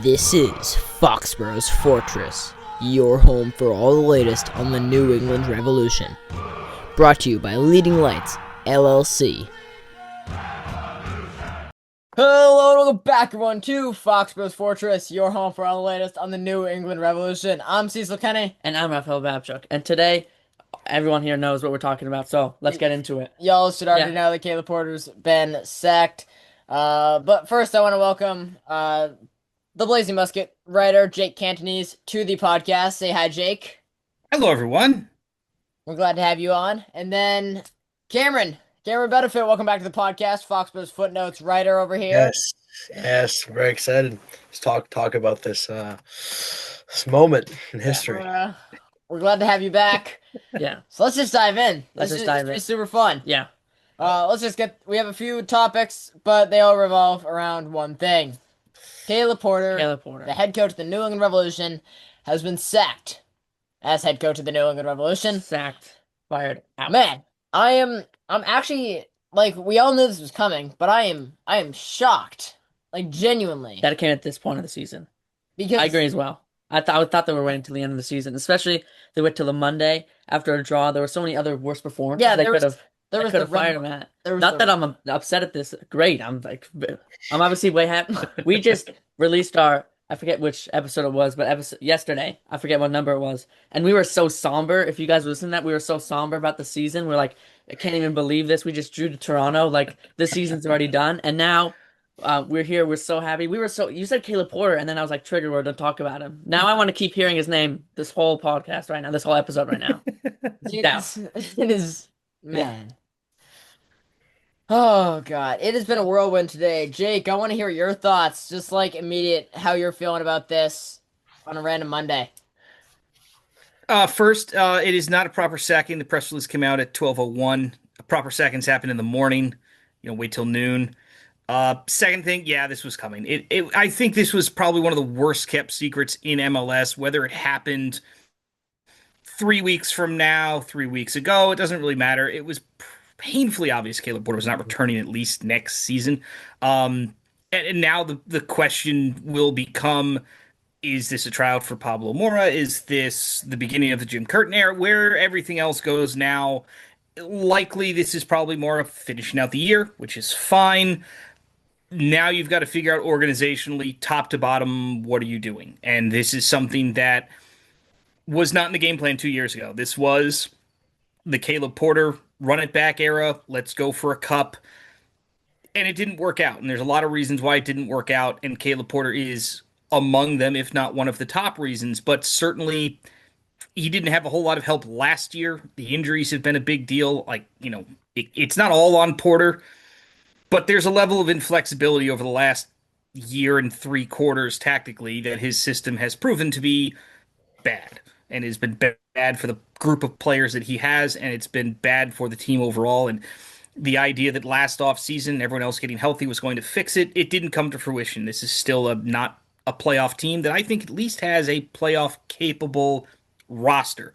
This is Foxboro's Fortress, your home for all the latest on the New England Revolution. Brought to you by Leading Lights, LLC. Hello and welcome back, everyone, to Foxboro's Fortress, your home for all the latest on the New England Revolution. I'm Cecil Kenney. And I'm Raphael Babchuck. And today, everyone here knows what we're talking about, so let's get into it. Y'all should already know that Caleb Porter's been sacked. But first, I want to welcome the Blazing Musket writer, Jake Catanese, to the podcast. Say hi, Jake. Hello, everyone. We're glad to have you on. And then Cameron Benefit, welcome back to the podcast. Foxboro's Footnotes writer over here. Yes, very excited. Let's talk about this moment in history. We're glad to have you back. Yeah. So let's just dive in. Let's just dive in. It's super fun. Yeah. We have a few topics, but they all revolve around one thing. Caleb Porter, the head coach of the New England Revolution, has been sacked as head coach of the New England Revolution. Sacked. Fired. Out. Man, I'm actually, we all knew this was coming, but I am shocked. Genuinely. That it came at this point of the season. Because I agree as well. I thought they were waiting till the end of the season, especially they wait till the Monday after a draw. There were so many other worse performances. Yeah, they could have fired him at. Not that I'm upset at this. Great. I'm obviously way happy. We just released I forget which episode it was, but yesterday, I forget what number it was. And we were so somber. If you guys listen to that, we were so somber about the season. We're like, I can't even believe this. We just drew to Toronto. This season's already done. And now we're here. We're so happy. You said Caleb Porter, and then I was like, trigger word, don't talk about him. Now I want to keep hearing his name this whole podcast right now, this whole episode right now. It is, man. Oh, God. It has been a whirlwind today. Jake, I want to hear your thoughts, just immediate, how you're feeling about this on a random Monday. First, it is not a proper sacking. The press release came out at 12:01. Proper sackings happen in the morning. Wait till noon. Second thing, this was coming. I think this was probably one of the worst kept secrets in MLS, whether it happened 3 weeks from now, 3 weeks ago, it doesn't really matter. It was painfully obvious Caleb Porter was not returning at least next season. And now the question will become, is this a tryout for Pablo Mora? Is this the beginning of the Jim Curtin era? Where everything else goes now, likely this is probably more of finishing out the year, which is fine. Now you've got to figure out organizationally, top to bottom, what are you doing? And this is something that was not in the game plan 2 years ago. This was the Caleb Porter run it back era. Let's go for a cup. And it didn't work out. And there's a lot of reasons why it didn't work out. And Caleb Porter is among them, if not one of the top reasons. But certainly he didn't have a whole lot of help last year. The injuries have been a big deal. It's not all on Porter. But there's a level of inflexibility over the last year and 3 quarters tactically that his system has proven to be bad. And has been bad for the group of players that he has, and it's been bad for the team overall. And the idea that last offseason, everyone else getting healthy was going to fix it, it didn't come to fruition. This is still not a playoff team that I think at least has a playoff-capable roster.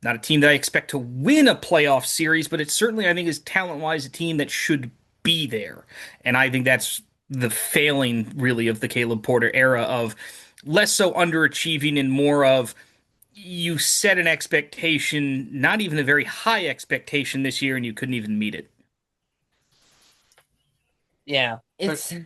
Not a team that I expect to win a playoff series, but it certainly, I think, is talent-wise a team that should be there. And I think that's the failing, really, of the Caleb Porter era, of less so underachieving and more of, you set an expectation, not even a very high expectation this year, and you couldn't even meet it. Yeah,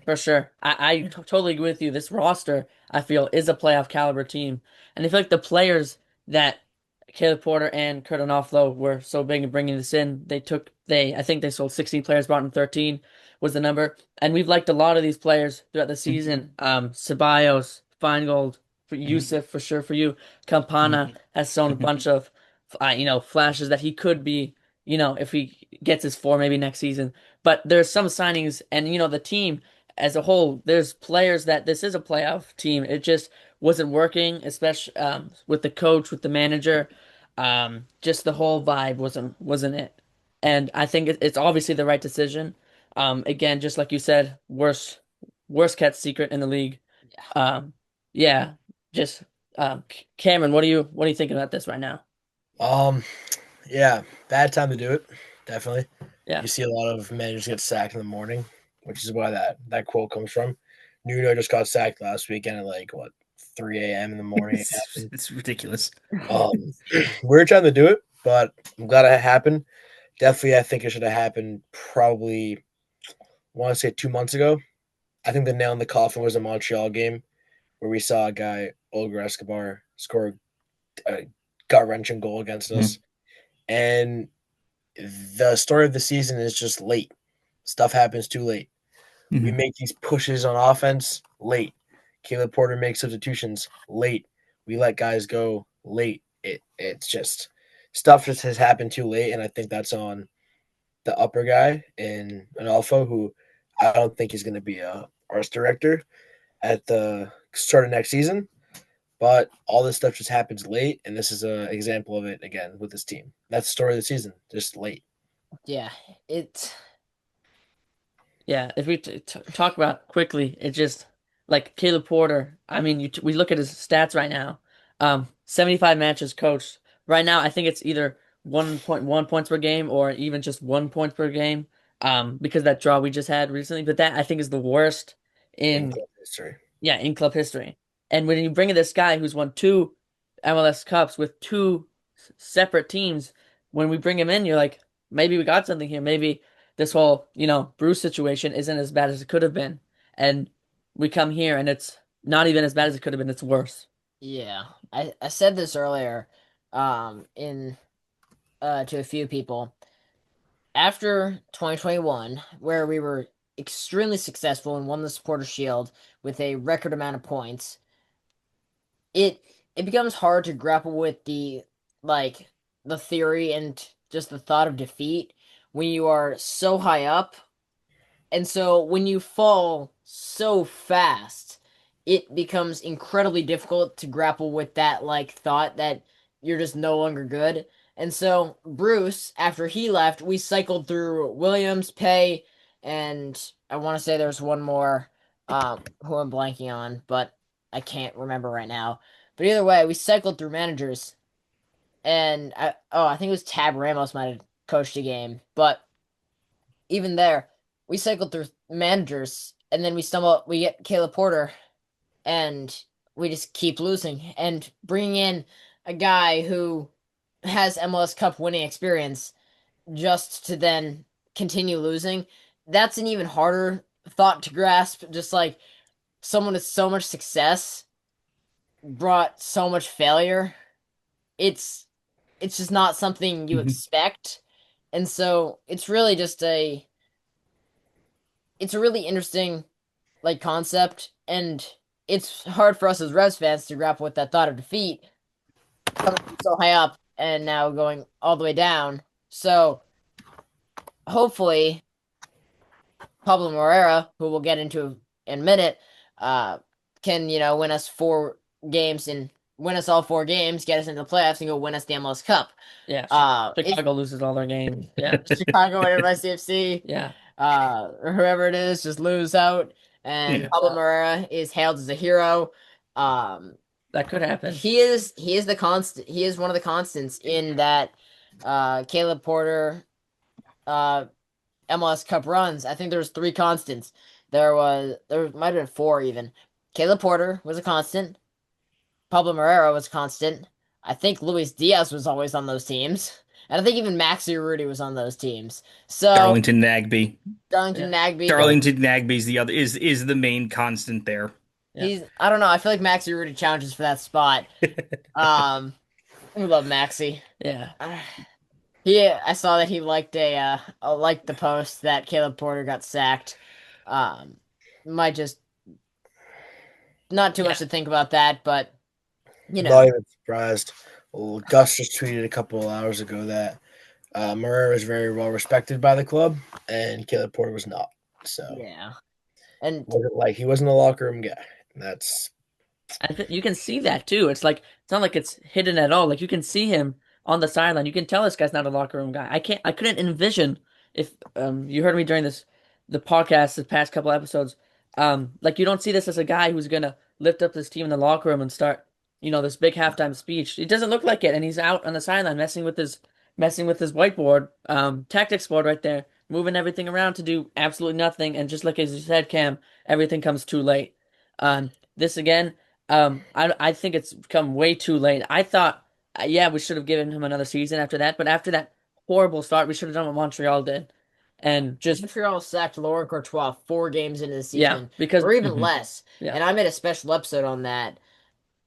for sure. I totally agree with you. This roster, I feel, is a playoff caliber team. And I feel like the players that Caleb Porter and Kurt Onoflo were so big in bringing this in, I think they sold 16 players, brought in 13 was the number. And we've liked a lot of these players throughout the season. Ceballos, Feingold, for Yusuf, for sure, for you. Campana has shown a bunch of, flashes that he could be, if he gets his 4 maybe next season. But there's some signings, and, the team as a whole, there's players that this is a playoff team. It just wasn't working, especially with the coach, with the manager. Just the whole vibe wasn't it. And I think it's obviously the right decision. Again, just like you said, worst kept secret in the league. Just Cameron, what are you thinking about this right now? Bad time to do it, definitely. Yeah. You see a lot of managers get sacked in the morning, which is why that quote comes from. Nuno just got sacked last weekend at like what 3 a.m. in the morning. It happened. It's ridiculous. We were trying to do it, but I'm glad it happened. Definitely, I think it should have happened probably, I want to say 2 months ago. I think the nail in the coffin was a Montreal game where we saw a guy, Olga Escobar, score a gut-wrenching goal against us. And the story of the season is just late. Stuff happens too late. We make these pushes on offense late. Caleb Porter makes substitutions late. We let guys go late. It's just stuff just has happened too late, and I think that's on the upper guy in an alpha who I don't think is going to be a arts director at the start of next season. But all this stuff just happens late, and this is an example of it again with this team. That's the story of the season, just late. Yeah, it's Yeah, if we talk about quickly, it just like Caleb Porter. I mean, we look at his stats right now. 75 matches coached. Right now, I think it's either 1.1 points per game or even just 1 point per game. Because of that draw we just had recently, but that I think is the worst In in club history. yeah, in club history. And when you bring in this guy who's won two MLS Cups with two separate teams, when we bring him in, you're like, maybe we got something here. Maybe this whole, Bruce situation isn't as bad as it could have been. And we come here and it's not even as bad as it could have been. It's worse. yeah. I said this earlier, in to a few people. After 2021, where we were extremely successful and won the Supporter Shield with a record amount of points, it becomes hard to grapple with the theory and just the thought of defeat when you are so high up. And so when you fall so fast, it becomes incredibly difficult to grapple with that thought that you're just no longer good. And so Bruce, after he left, we cycled through Williams, Pay, and I want to say there's one more who I'm blanking on, but I can't remember right now. But either way, we cycled through managers, and I think it was Tab Ramos might have coached a game, but even there, we cycled through managers, and then we get Caleb Porter, and we just keep losing. And bringing in a guy who has MLS Cup winning experience just to then continue losing, that's an even harder thought to grasp. Just like someone with so much success brought so much failure. It's just not something you expect. And so it's really just it's a really interesting concept, and it's hard for us as Revs fans to grapple with that thought of defeat coming from so high up and now going all the way down. So hopefully Pablo Moreira, who we'll get into in a minute, can win us 4 games and win us all 4 games, get us into the playoffs, and go win us the MLS Cup. Yeah, Chicago loses all their games. Yeah, Chicago and NYCFC. Yeah. Or whoever it is, just lose out, and Pablo Moreira is hailed as a hero. That could happen. He is the constant. He is one of the constants in that Caleb Porter MLS Cup runs. I think there was 3 constants. There might have been 4 even. Caleb Porter was a constant. Pablo Moreira was constant. I think Luis Diaz was always on those teams. And I think even Maxi Rudy was on those teams. So Darlington Nagbe. Darlington Nagbe's the other is the main constant there. Yeah. I don't know. I feel like Maxi Rudy challenges for that spot. We love Maxi. Yeah. I saw that he liked liked the post that Caleb Porter got sacked. Might just not too much to think about that, but Not even surprised. Well, Gus just tweeted a couple of hours ago that Moreira is very well respected by the club, and Caleb Porter was not. So yeah, and he wasn't a locker room guy. That's you can see that too. It's not like it's hidden at all. Like you can see him on the sideline. You can tell this guy's not a locker room guy. I couldn't envision if you heard me during the podcast the past couple episodes. You don't see this as a guy who's gonna lift up his team in the locker room and start this big halftime speech. It doesn't look like it, and he's out on the sideline messing with his whiteboard, tactics board right there, moving everything around to do absolutely nothing. And just like as you said, Cam, everything comes too late. This again, I think it's come way too late. I thought, yeah, we should have given him another season after that. But after that horrible start, we should have done what Montreal did. And just Montreal sacked Laurent Courtois 4 games into the yeah, season, because or even less. yeah. And I made a special episode on that.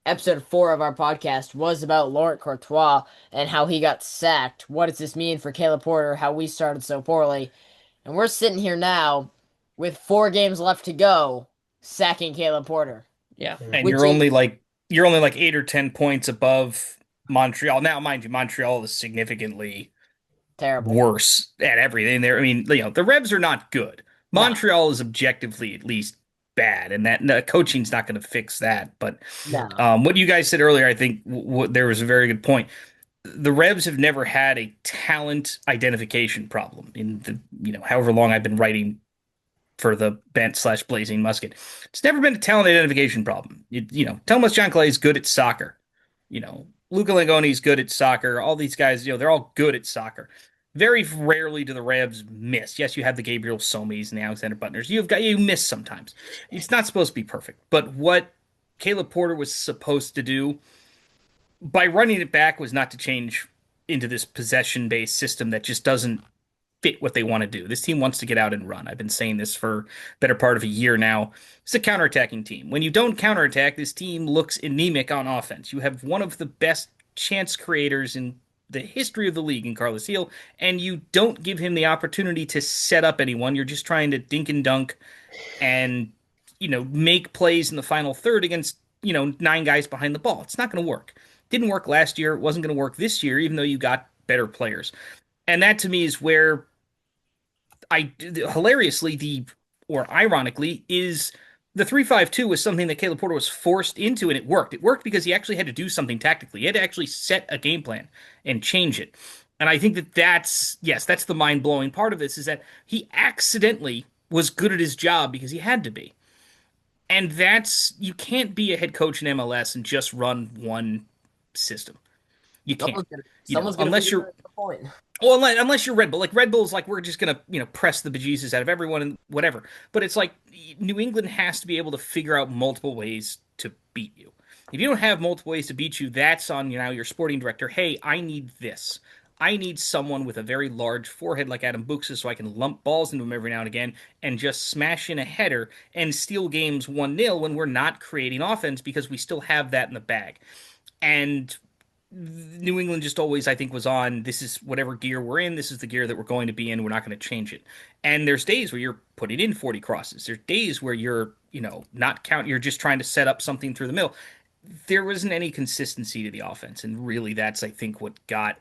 Episode 4 of our podcast was about Laurent Courtois and how he got sacked. What does this mean for Caleb Porter? How we started so poorly, and we're sitting here now with 4 games left to go, sacking Caleb Porter. Yeah, and you're only like 8 or 10 points above Montreal. Now, mind you, Montreal is significantly terrible, worse at everything. There, I mean, the Revs are not good. Montreal is objectively at least bad, and that coaching's not going to fix that. But what you guys said earlier, I think there was a very good point. The Revs have never had a talent identification problem in the however long I've been writing for the Bent/Blazing Musket. It's never been a talent identification problem. Thomas John Clay is good at soccer. Luca Langoni's good at soccer. All these guys, they're all good at soccer. Very rarely do the Revs miss. Yes, you have the Gabriel Somis and the Alexander Butners. You miss sometimes. It's not supposed to be perfect. But what Caleb Porter was supposed to do by running it back was not to change into this possession-based system that just doesn't fit what they want to do. This team wants to get out and run. I've been saying this for better part of a year now. It's a counterattacking team. When you don't counterattack, this team looks anemic on offense. You have one of the best chance creators in the history of the league in Carlos Heel, and you don't give him the opportunity to set up anyone. You're just trying to dink and dunk and, make plays in the final third against, 9 guys behind the ball. It's not going to work. Didn't work last year. It wasn't going to work this year, even though you got better players. And that to me is where ironically, is the 3-5-2 was something that Caleb Porter was forced into, and it worked. It worked because he actually had to do something tactically. He had to actually set a game plan and change it. And I think that's the mind-blowing part of this, is that he accidentally was good at his job because he had to be. And you can't be a head coach in MLS and just run one system. You can't. Someone's gonna unless you're the point. Well, unless you're Red Bull. Like Red Bull's like, we're just gonna, press the bejesus out of everyone and whatever. But it's like New England has to be able to figure out multiple ways to beat you. If you don't have multiple ways to beat you, that's on your sporting director. Hey, I need this. I need someone with a very large forehead like Adam Buxa so I can lump balls into him every now and again and just smash in a header and steal games 1-0 when we're not creating offense because we still have that in the bag. And New England just always, I think, was on, this is whatever gear we're in, this is the gear that we're going to be in, we're not going to change it. And there's days where you're putting in 40 crosses. There's days where you're, not you're just trying to set up something through the middle. There wasn't any consistency to the offense, and really that's, I think, what got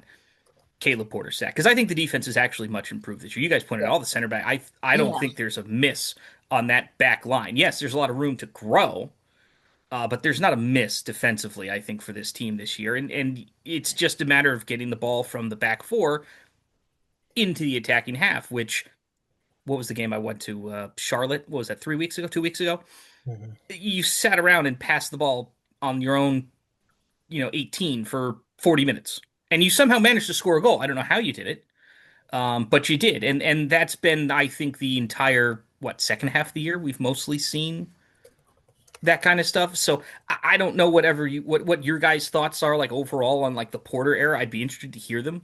Caleb Porter sacked. Because I think the defense is actually much improved this year. You guys pointed out all the center back. I don't think there's a miss on that back line. Yes, there's a lot of room to grow, but there's not a miss defensively, I think, for this team this year. And it's just a matter of getting the ball from the back four into the attacking half, what was the game I went to? Charlotte? What was that, 3 weeks ago, 2 weeks ago? Mm-hmm. You sat around and passed the ball on your own, 18 for 40 minutes. And you somehow managed to score a goal. I don't know how you did it, but you did. And that's been, I think, the entire, second half of the year we've mostly seen that kind of stuff. So I don't know what your guys' thoughts are like overall on like the Porter era. I'd be interested to hear them.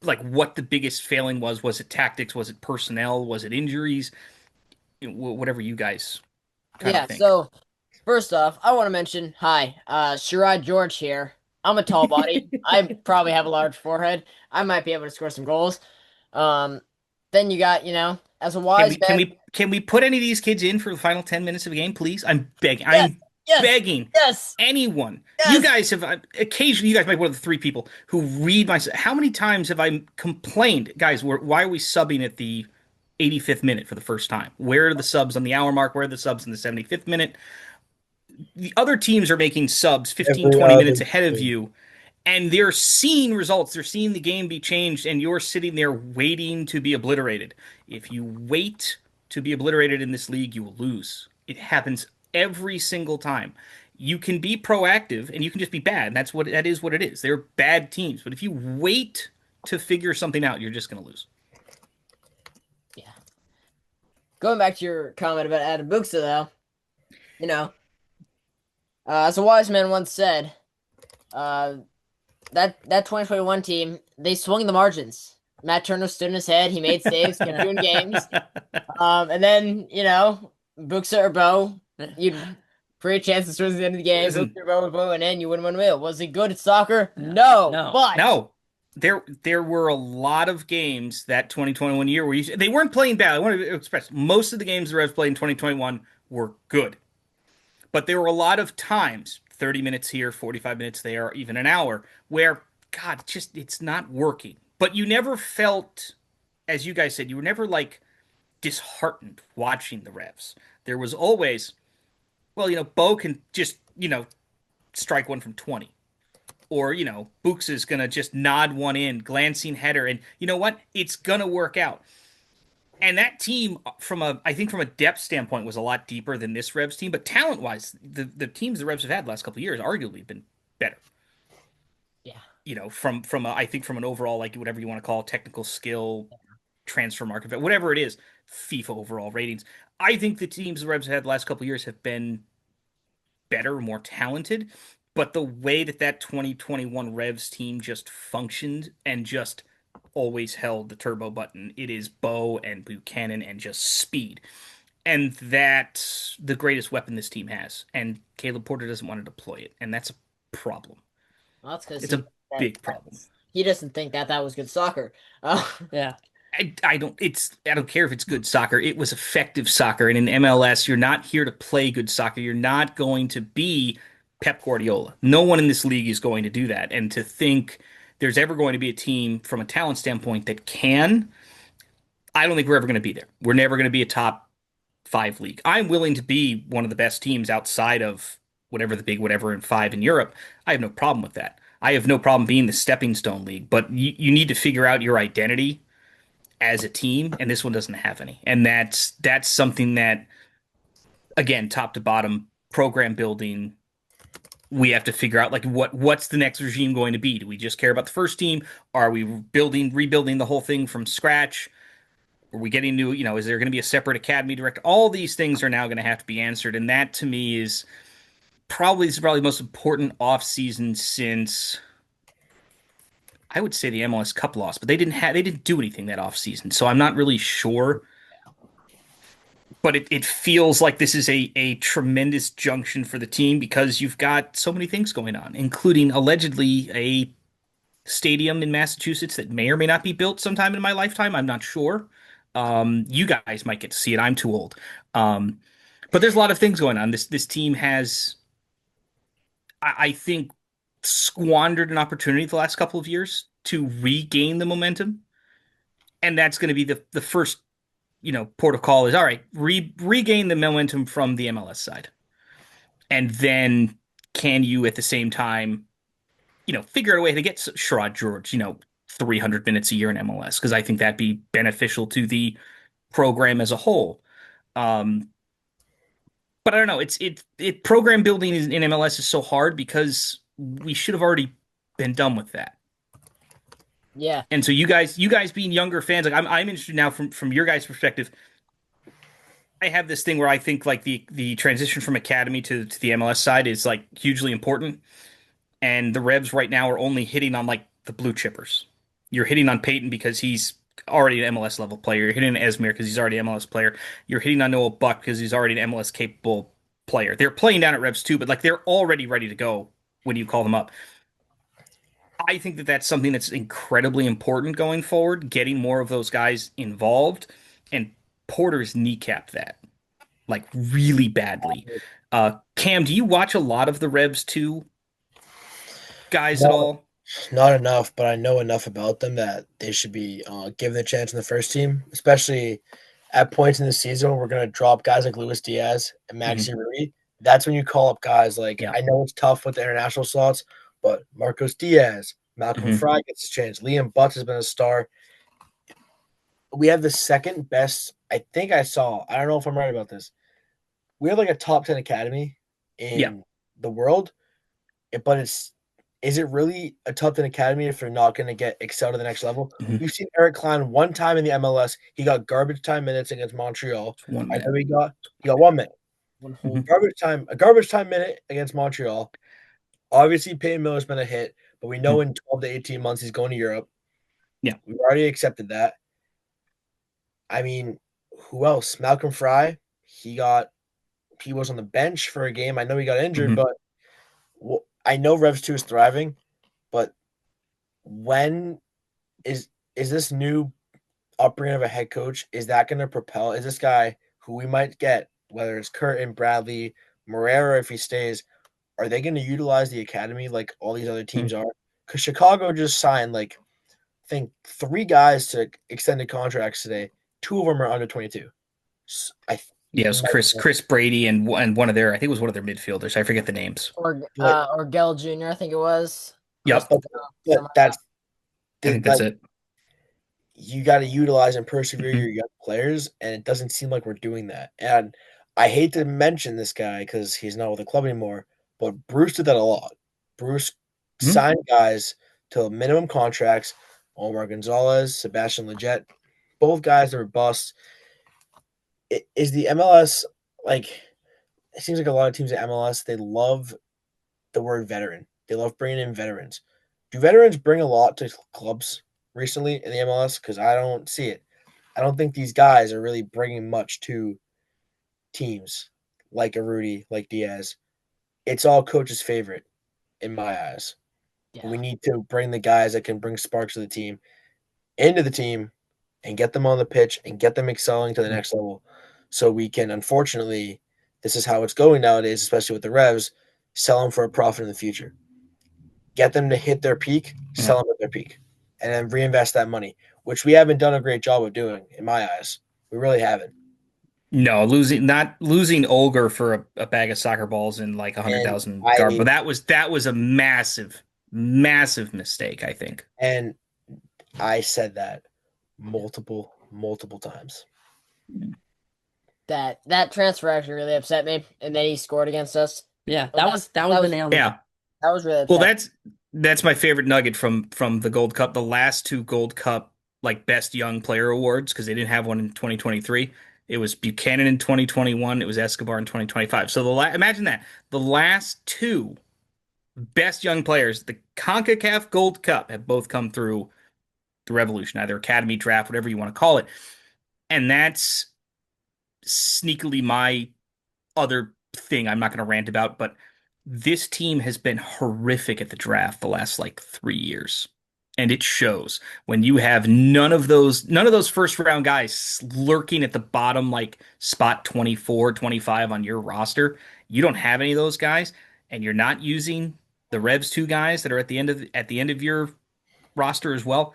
Like what the biggest failing was. Was it tactics? Was it personnel? Was it injuries? Whatever you guys kind of think. So first off, I want to mention, hi, Sherrod George here. I'm a tall body. I probably have a large forehead. I might be able to score some goals. Then you got, as a wise man. Can we put any of these kids in for the final 10 minutes of the game, please? I'm begging. Yes, I'm begging. Yes. Anyone. Yes. You guys have occasionally. You guys might be one of the 3 people who read my. How many times have I complained, guys? Why are we subbing at the 85th minute for the first time? Where are the subs on the hour mark? Where are the subs in the 75th minute? The other teams are making subs 15, 20 minutes ahead of you, and they're seeing results. They're seeing the game be changed, and you're sitting there waiting to be obliterated. If you wait to be obliterated in this league, you will lose. It happens every single time. You can be proactive, and you can just be bad. And that is what it is. They're bad teams. But if you wait to figure something out, you're just going to lose. Going back to your comment about Adam Buksa, though, you know, as a wise man once said, uh, that 2021 team, they swung the margins. Matt Turner stood in his head. He made saves, kept doing games. And then, Buksa or Bo, you'd great chances towards the end of the game. Listen, Buksa or Bo would blow it in. You wouldn't win. Was he good at soccer? No. But no. There were a lot of games that 2021 year where they weren't playing bad. I want to express most of the games the Revs played in 2021 were good. But there were a lot of times, 30 minutes here, 45 minutes there, even an hour, where, God, it's not working. But you never felt, as you guys said, you were never like disheartened watching the Revs. There was always, well, Bo can just, strike one from 20. Or, Books is going to just nod one in, glancing header. And you know what? It's going to work out. And that team, I think from a depth standpoint, was a lot deeper than this Revs team. But talent-wise, the teams the Revs have had the last couple of years arguably been better. Yeah. I think from an overall, like whatever you want to call it, technical skill, transfer market, whatever it is, FIFA overall ratings. I think the teams the Revs have had the last couple of years have been better, more talented. But the way that 2021 Revs team just functioned and just always held the turbo button, it is Bo and Buchanan and just speed. And that's the greatest weapon this team has. And Caleb Porter doesn't want to deploy it. And that's a problem. Well, that's because it's a big problem. He doesn't think that was good soccer. Yeah. I don't care if it's good soccer. It was effective soccer. And in MLS, you're not here to play good soccer. You're not going to be Pep Guardiola. No one in this league is going to do that. And to think there's ever going to be a team from a talent standpoint that can, I don't think we're ever going to be there. We're never going to be a top 5 league. I'm willing to be one of the best teams outside of whatever the big whatever in 5 in Europe. I have no problem with that. I have no problem being the stepping stone league, but you need to figure out your identity as a team, and this one doesn't have any. And that's something that, again, top to bottom, program building, we have to figure out, like, what's the next regime going to be? Do we just care about the first team? Are we rebuilding the whole thing from scratch? Are we getting new, is there going to be a separate academy director? All these things are now going to have to be answered, and that to me is probably the most important offseason since, I would say, the MLS Cup loss, but they didn't do anything that offseason, so I'm not really sure. But it feels like this is a tremendous junction for the team because you've got so many things going on, including allegedly a stadium in Massachusetts that may or may not be built sometime in my lifetime. I'm not sure. You guys might get to see it. I'm too old. But there's a lot of things going on. This team has, I think, squandered an opportunity the last couple of years to regain the momentum. And that's going to be the first, port of call is, all right, regain the momentum from the MLS side. And then can you at the same time, figure out a way to get Sherrod George, 300 minutes a year in MLS, because I think that'd be beneficial to the program as a whole. But I don't know. It program building in MLS is so hard because we should have already been done with that. Yeah. And so you guys being younger fans, like I'm interested now from your guys' perspective. I have this thing where I think like the transition from academy to the MLS side is like hugely important. And the Revs right now are only hitting on like the blue chippers. You're hitting on Peyton because he's already an MLS level player. You're hitting on Esmir because he's already an MLS player. You're hitting on Noah Buck because he's already an MLS capable player. They're playing down at Revs too, but like they're already ready to go when you call them up. I think that's something that's incredibly important going forward, getting more of those guys involved. And Porter's kneecapped that like really badly. Cam, do you watch a lot of the Revs 2 guys at all? Not enough, but I know enough about them that they should be given a chance in the first team, especially at points in the season when we're going to drop guys like Luis Diaz and Maxi Rui. That's when you call up guys like, I know it's tough with the international slots, but Marcos Diaz, Malcolm Fry gets a chance. Liam Butts has been a star. We have the second best, I think I saw, I don't know if I'm right about this. We have like a top 10 academy in the world, but it's is it really a top 10 academy if they're not going to get excel to the next level? Mhm. We've seen Eric Klein one time in the MLS. He got garbage time minutes against Montreal. It's 1 I minute. know he got 1 minute. One whole A garbage time minute against Montreal. Obviously, Peyton Miller's been a hit, but we know in 12 to 18 months he's going to Europe. Yeah. We've already accepted that. I mean, who else? Malcolm Fry. He was on the bench for a game. I know he got injured, Mhm. but I know Revs 2 is thriving, but when is this new upbringing of a head coach, is that going to propel? Is this guy who we might get, whether it's Curtin, Bradley, Morera, if he stays, are they going to utilize the academy like all these other teams are? Because Chicago just signed I think 3 guys to extended contracts today. 2 of them are under 22. Yeah, it was Chris Brady and one of their, I think it was one of their midfielders. I forget the names. or Gell Jr. I think it was. Yep. That's I think that's it. You got to utilize and persevere your young players, and it doesn't seem like we're doing that. And I hate to mention this guy because he's not with the club anymore, but Bruce did that a lot. Bruce signed guys to minimum contracts. Omar Gonzalez, Sebastian Lletget, both guys that were busts. Is the MLS like? It seems like a lot of teams at MLS they love the word veteran. They love bringing in veterans. Do veterans bring a lot to clubs recently in the MLS? Because I don't see it. I don't think these guys are really bringing much to teams like a Rudy, like Diaz. It's all coach's favorite in my eyes. Yeah. We need to bring the guys that can bring sparks to the team into the team and get them on the pitch and get them excelling to the next level. So we can, unfortunately, this is how it's going nowadays, especially with the Revs, sell them for a profit in the future. Get them to hit their peak, sell them at their peak, and then reinvest that money, which we haven't done a great job of doing, in my eyes. We really haven't. No, not losing Olger for a bag of soccer balls and like 100,000 guard, but that was a massive, massive mistake, I think. And I said that multiple times. That transfer actually really upset me, and then he scored against us. Yeah, that was the nail. Yeah, that was really upsetting. well. That's my favorite nugget from the Gold Cup. The last 2 Gold Cup like best young player awards because they didn't have one in 2023. It was Buchanan in 2021. It was Escobar in 2025. So imagine that the last 2 best young players, the CONCACAF Gold Cup, have both come through the Revolution, either academy draft, whatever you want to call it, and that's sneakily my other thing I'm not going to rant about, but this team has been horrific at the draft the last like 3 years. And it shows when you have none of those first round guys lurking at the bottom, like spot 24, 25 on your roster. You don't have any of those guys, and you're not using the Revs 2 guys that are at the end of your roster as well.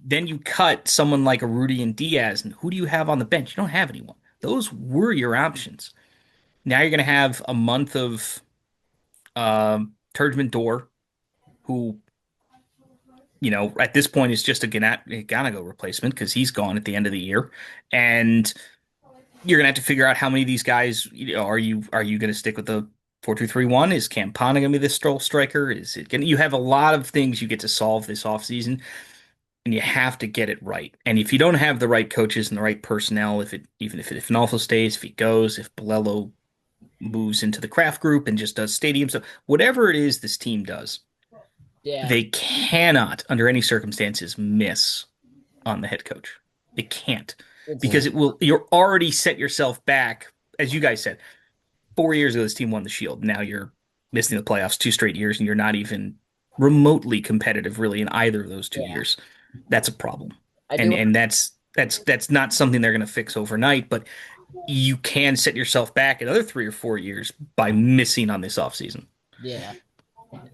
Then you cut someone like a Rudy and Diaz, and who do you have on the bench? You don't have anyone. Those were your options. Now you're going to have a month of Turgeman Door, who, at this point is just a Ganago replacement because he's gone at the end of the year. And you're going to have to figure out how many of these guys, are you going to stick with the 4-2-3-1? Is Campana going to be the stroll striker? You have a lot of things you get to solve this offseason, and you have to get it right. And if you don't have the right coaches and the right personnel, if Nolfo stays, if he goes, if Bolello moves into the craft group and just does stadium stuff, whatever it is this team does, they cannot, under any circumstances, miss on the head coach. They can't. Because you're already set yourself back, as you guys said. 4 years ago, this team won the Shield. Now you're missing the playoffs 2 straight years, and you're not even remotely competitive, really, in either of those 2 years. That's a problem. And that's not something they're going to fix overnight, but you can set yourself back another 3 or 4 years by missing on this offseason. Yeah.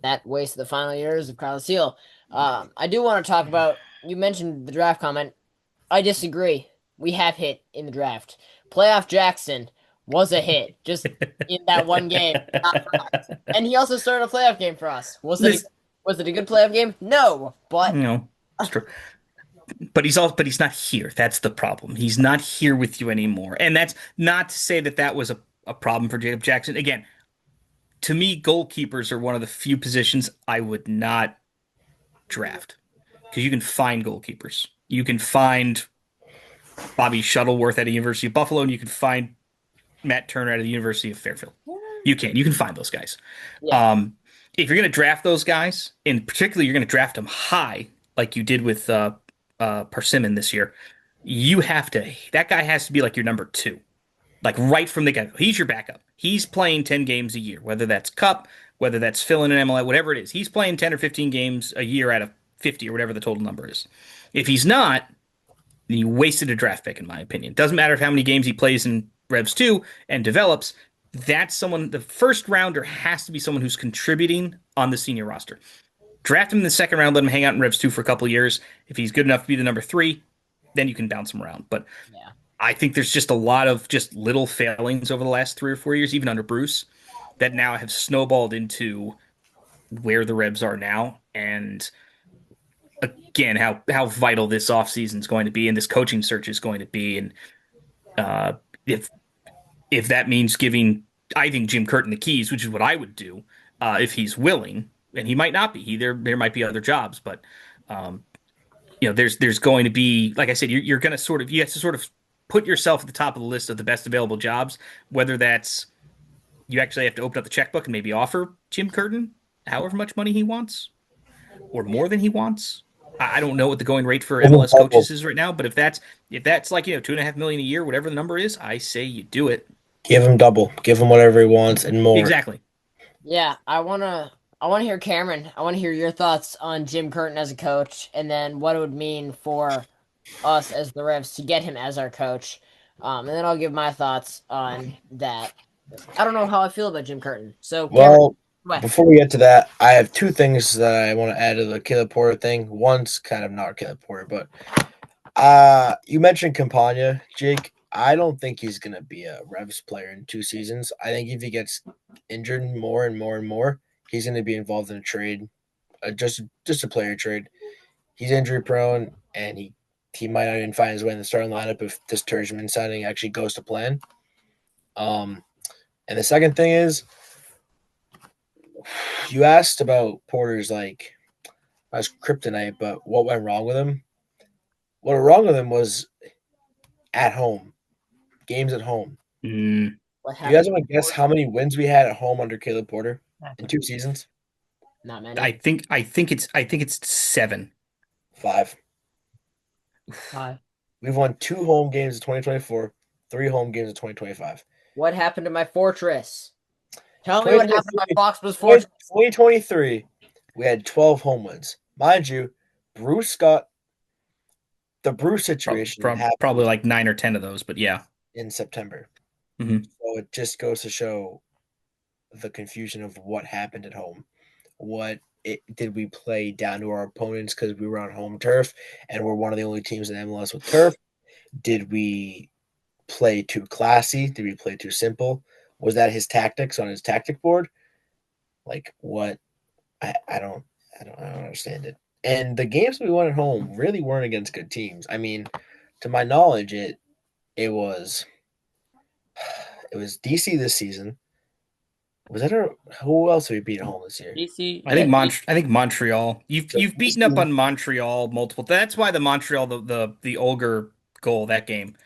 That wasted the final years of Carlos Seal. I do want to talk about, you mentioned the draft comment. I disagree. We have hit in the draft. Playoff Jackson was a hit just in that one game. And he also started a playoff game for us. Was it a good playoff game? No, but it's true. But he's not here. That's the problem. He's not here with you anymore. And that's not to say that was a problem for Jacob Jackson. Again, to me, goalkeepers are one of the few positions I would not draft because you can find goalkeepers. You can find Bobby Shuttleworth at the University of Buffalo, and you can find Matt Turner at the University of Fairfield. You can find those guys. Yeah. If you're going to draft those guys, and particularly you're going to draft them high, like you did with Persimmon this year, that guy has to be like your number two, like right from the get. He's your backup. He's playing 10 games a year, whether that's Cup, whether that's filling an MLI, whatever it is. He's playing 10 or 15 games a year out of 50 or whatever the total number is. If he's not, then you wasted a draft pick, in my opinion. Doesn't matter how many games he plays in Revs 2 and develops. That's someone, the first rounder has to be someone who's contributing on the senior roster. Draft him in the second round, let him hang out in Revs 2 for a couple of years. If he's good enough to be the number 3, then you can bounce him around. But Yeah. I think there's just a lot of just little failings over the last 3 or 4 years, even under Bruce, that now have snowballed into where the Revs are now. And again, how vital this offseason is going to be and this coaching search is going to be. And if that means giving, I think, Jim Curtin the keys, which is what I would do if he's willing, and he might not be. There might be other jobs, but there's going to be, like I said, you're going to you have to sort of put yourself at the top of the list of the best available jobs, whether that's you actually have to open up the checkbook and maybe offer Jim Curtin however much money he wants or more than he wants. I don't know what the going rate for MLS coaches is right now, but if that's like, $2.5 million a year, whatever the number is, I say you do it. Give him double. Give him whatever he wants and more. Exactly. Yeah, I wanna hear Cameron. I wanna hear your thoughts on Jim Curtin as a coach, and then what it would mean for us as the Revs to get him as our coach. And then I'll give my thoughts on that. I don't know how I feel about Jim Curtin. So, Cameron, before we get to that, I have 2 things that I want to add to the Caleb Porter thing. One's kind of not Caleb Porter, but you mentioned Campagna, Jake. I don't think he's going to be a Revs player in 2 seasons. I think if he gets injured more and more and more, he's going to be involved in a trade, just a player trade. He's injury prone, and he might not even find his way in the starting lineup if this Turgeman signing actually goes to plan. And the second thing is, you asked about Porter's kryptonite, but what went wrong with him? What went wrong with him was at home, games at home. Mm. Do you guys want to guess how many wins we had at home under Caleb Porter in 2 seasons? Not many. I think it's 7. 5. We've won 2 home games in 2024, 3 home games in 2025. What happened to my fortress? Tell me what happened to my Foxboro's fortress. 2023, we had 12 home wins. Mind you, Bruce got the Bruce situation from probably like 9 or 10 of those, but yeah, in September. Mm-hmm. So it just goes to show the confusion of what happened at home. Did we play down to our opponents because we were on home turf and we're one of the only teams in MLS with turf? Did we play too classy? Did we play too simple? Was that his tactics on his tactic board? Like what? I don't understand it. And the games we won at home really weren't against good teams. I mean, to my knowledge, it was DC this season. Was that who else have we beat at home this year? DC. I think Montreal. You've beaten up on Montreal multiple. That's why the Montreal the Olger goal that game,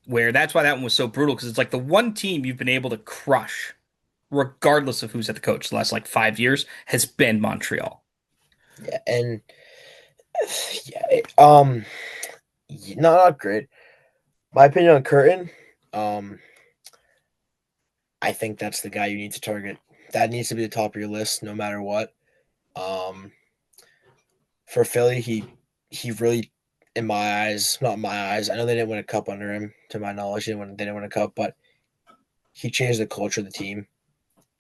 where that's why that one was so brutal because it's like the one team you've been able to crush, regardless of who's at the coach the last like 5 years, has been Montreal. Yeah, and not great. My opinion on Curtin, I think that's the guy you need to target. That needs to be the top of your list, no matter what. For Philly, he really, in my eyes, not my eyes. I know they didn't win a cup under him. To my knowledge, they didn't win a cup, but he changed the culture of the team,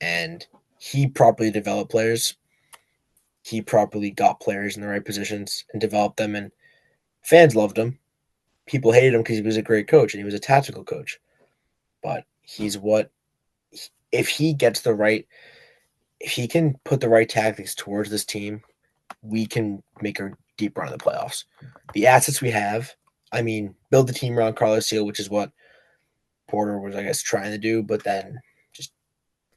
and he properly developed players. He properly got players in the right positions and developed them, and fans loved him. People hated him because he was a great coach and he was a tactical coach. But if he can put the right tactics towards this team, we can make a deep run in the playoffs. The assets we have, I mean, build the team around Carlos Seal, which is what Porter was, I guess, trying to do, but then just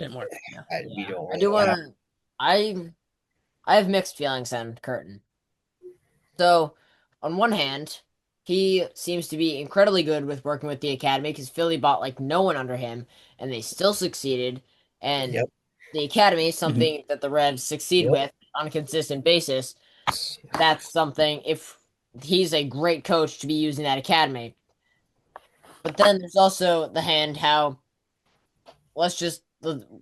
Didn't work. Yeah. I do want to. I have mixed feelings on Curtin. So, on one hand, he seems to be incredibly good with working with the academy because Philly bought like no one under him, and they still succeeded. And the academy is something that the Revs succeed with on a consistent basis. That's something. If he's a great coach to be using that academy, but then there's also the hand how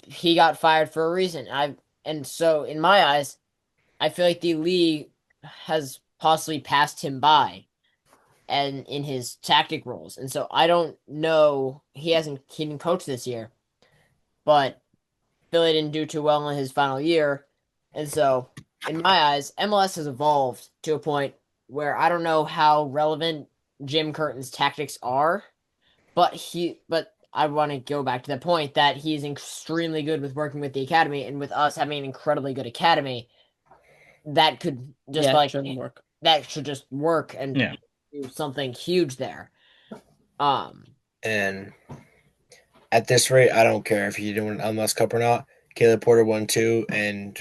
he got fired for a reason. And so in my eyes, I feel like the league has possibly passed him by and in his tactic roles. And so I don't know, he didn't coach this year, but Philly didn't do too well in his final year. And so in my eyes, MLS has evolved to a point where I don't know how relevant Jim Curtin's tactics are, but I want to go back to the point that he's extremely good with working with the academy, and with us having an incredibly good academy, that could just work. That should just work and do something huge there. And at this rate, I don't care if you didn't win an MLS Cup or not. Caleb Porter won 2, and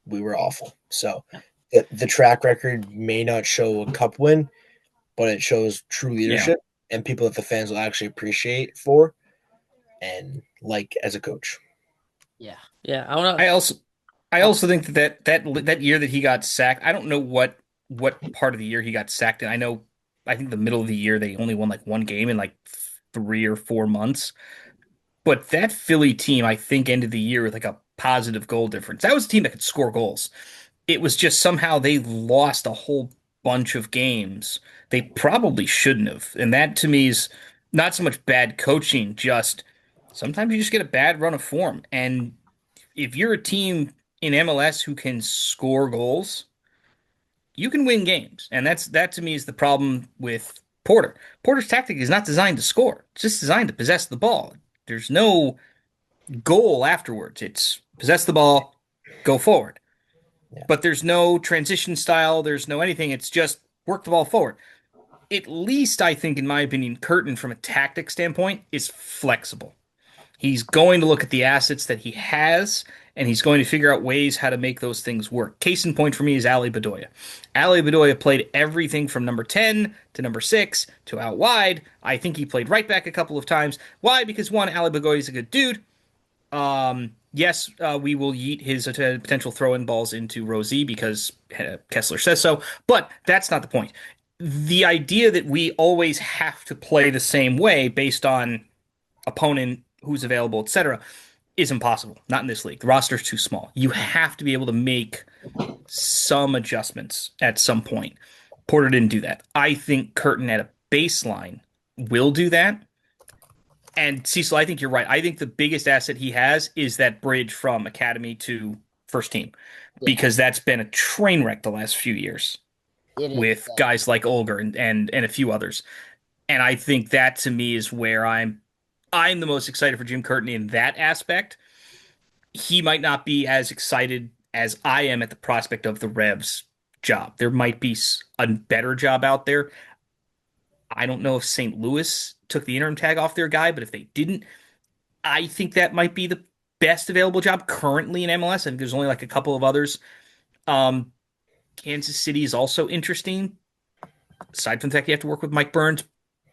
we were awful. So the track record may not show a cup win, but it shows true leadership and people that the fans will actually appreciate for and like as a coach. Yeah. Yeah. I also think that year that he got sacked, I don't know what part of the year he got sacked in. I think the middle of the year they only won like one game in like 3 or 4 months. But that Philly team, I think, ended the year with like a positive goal difference. That was a team that could score goals. It was just somehow they lost a whole bunch of games they probably shouldn't have. And that to me is not so much bad coaching, just sometimes you just get a bad run of form. And if you're a team in MLS who can score goals, you can win games. And that to me is the problem with Porter. Porter's tactic is not designed to score. It's just designed to possess the ball. There's no goal afterwards. It's possess the ball, go forward. Yeah. But there's no transition style. There's no anything. It's just work the ball forward. At least I think, in my opinion, Curtin, from a tactic standpoint, is flexible. He's going to look at the assets that he has, and he's going to figure out ways how to make those things work. Case in point for me is Ali Bedoya. Ali Bedoya played everything from number 10 to number 6 to out wide. I think he played right back a couple of times. Why? Because, one, Ali Bedoya is a good dude. Yes, we will yeet his potential throw-in balls into Rosie because Kessler says so, but that's not the point. The idea that we always have to play the same way based on opponent, who's available, etc., is impossible. Not in this league. The roster's too small. You have to be able to make some adjustments at some point. Porter didn't do that. I think Curtin at a baseline will do that. And Cecil, I think you're right. I think the biggest asset he has is that bridge from academy to first team, because that's been a train wreck the last few years with guys like Olger and a few others. And I think that to me is where I'm the most excited for Jim Curtin in that aspect. He might not be as excited as I am at the prospect of the Revs job. There might be a better job out there. I don't know if St. Louis took the interim tag off their guy, but if they didn't, I think that might be the best available job currently in MLS. I think there's only like a couple of others. Kansas City is also interesting, aside from the fact you have to work with Mike Burns.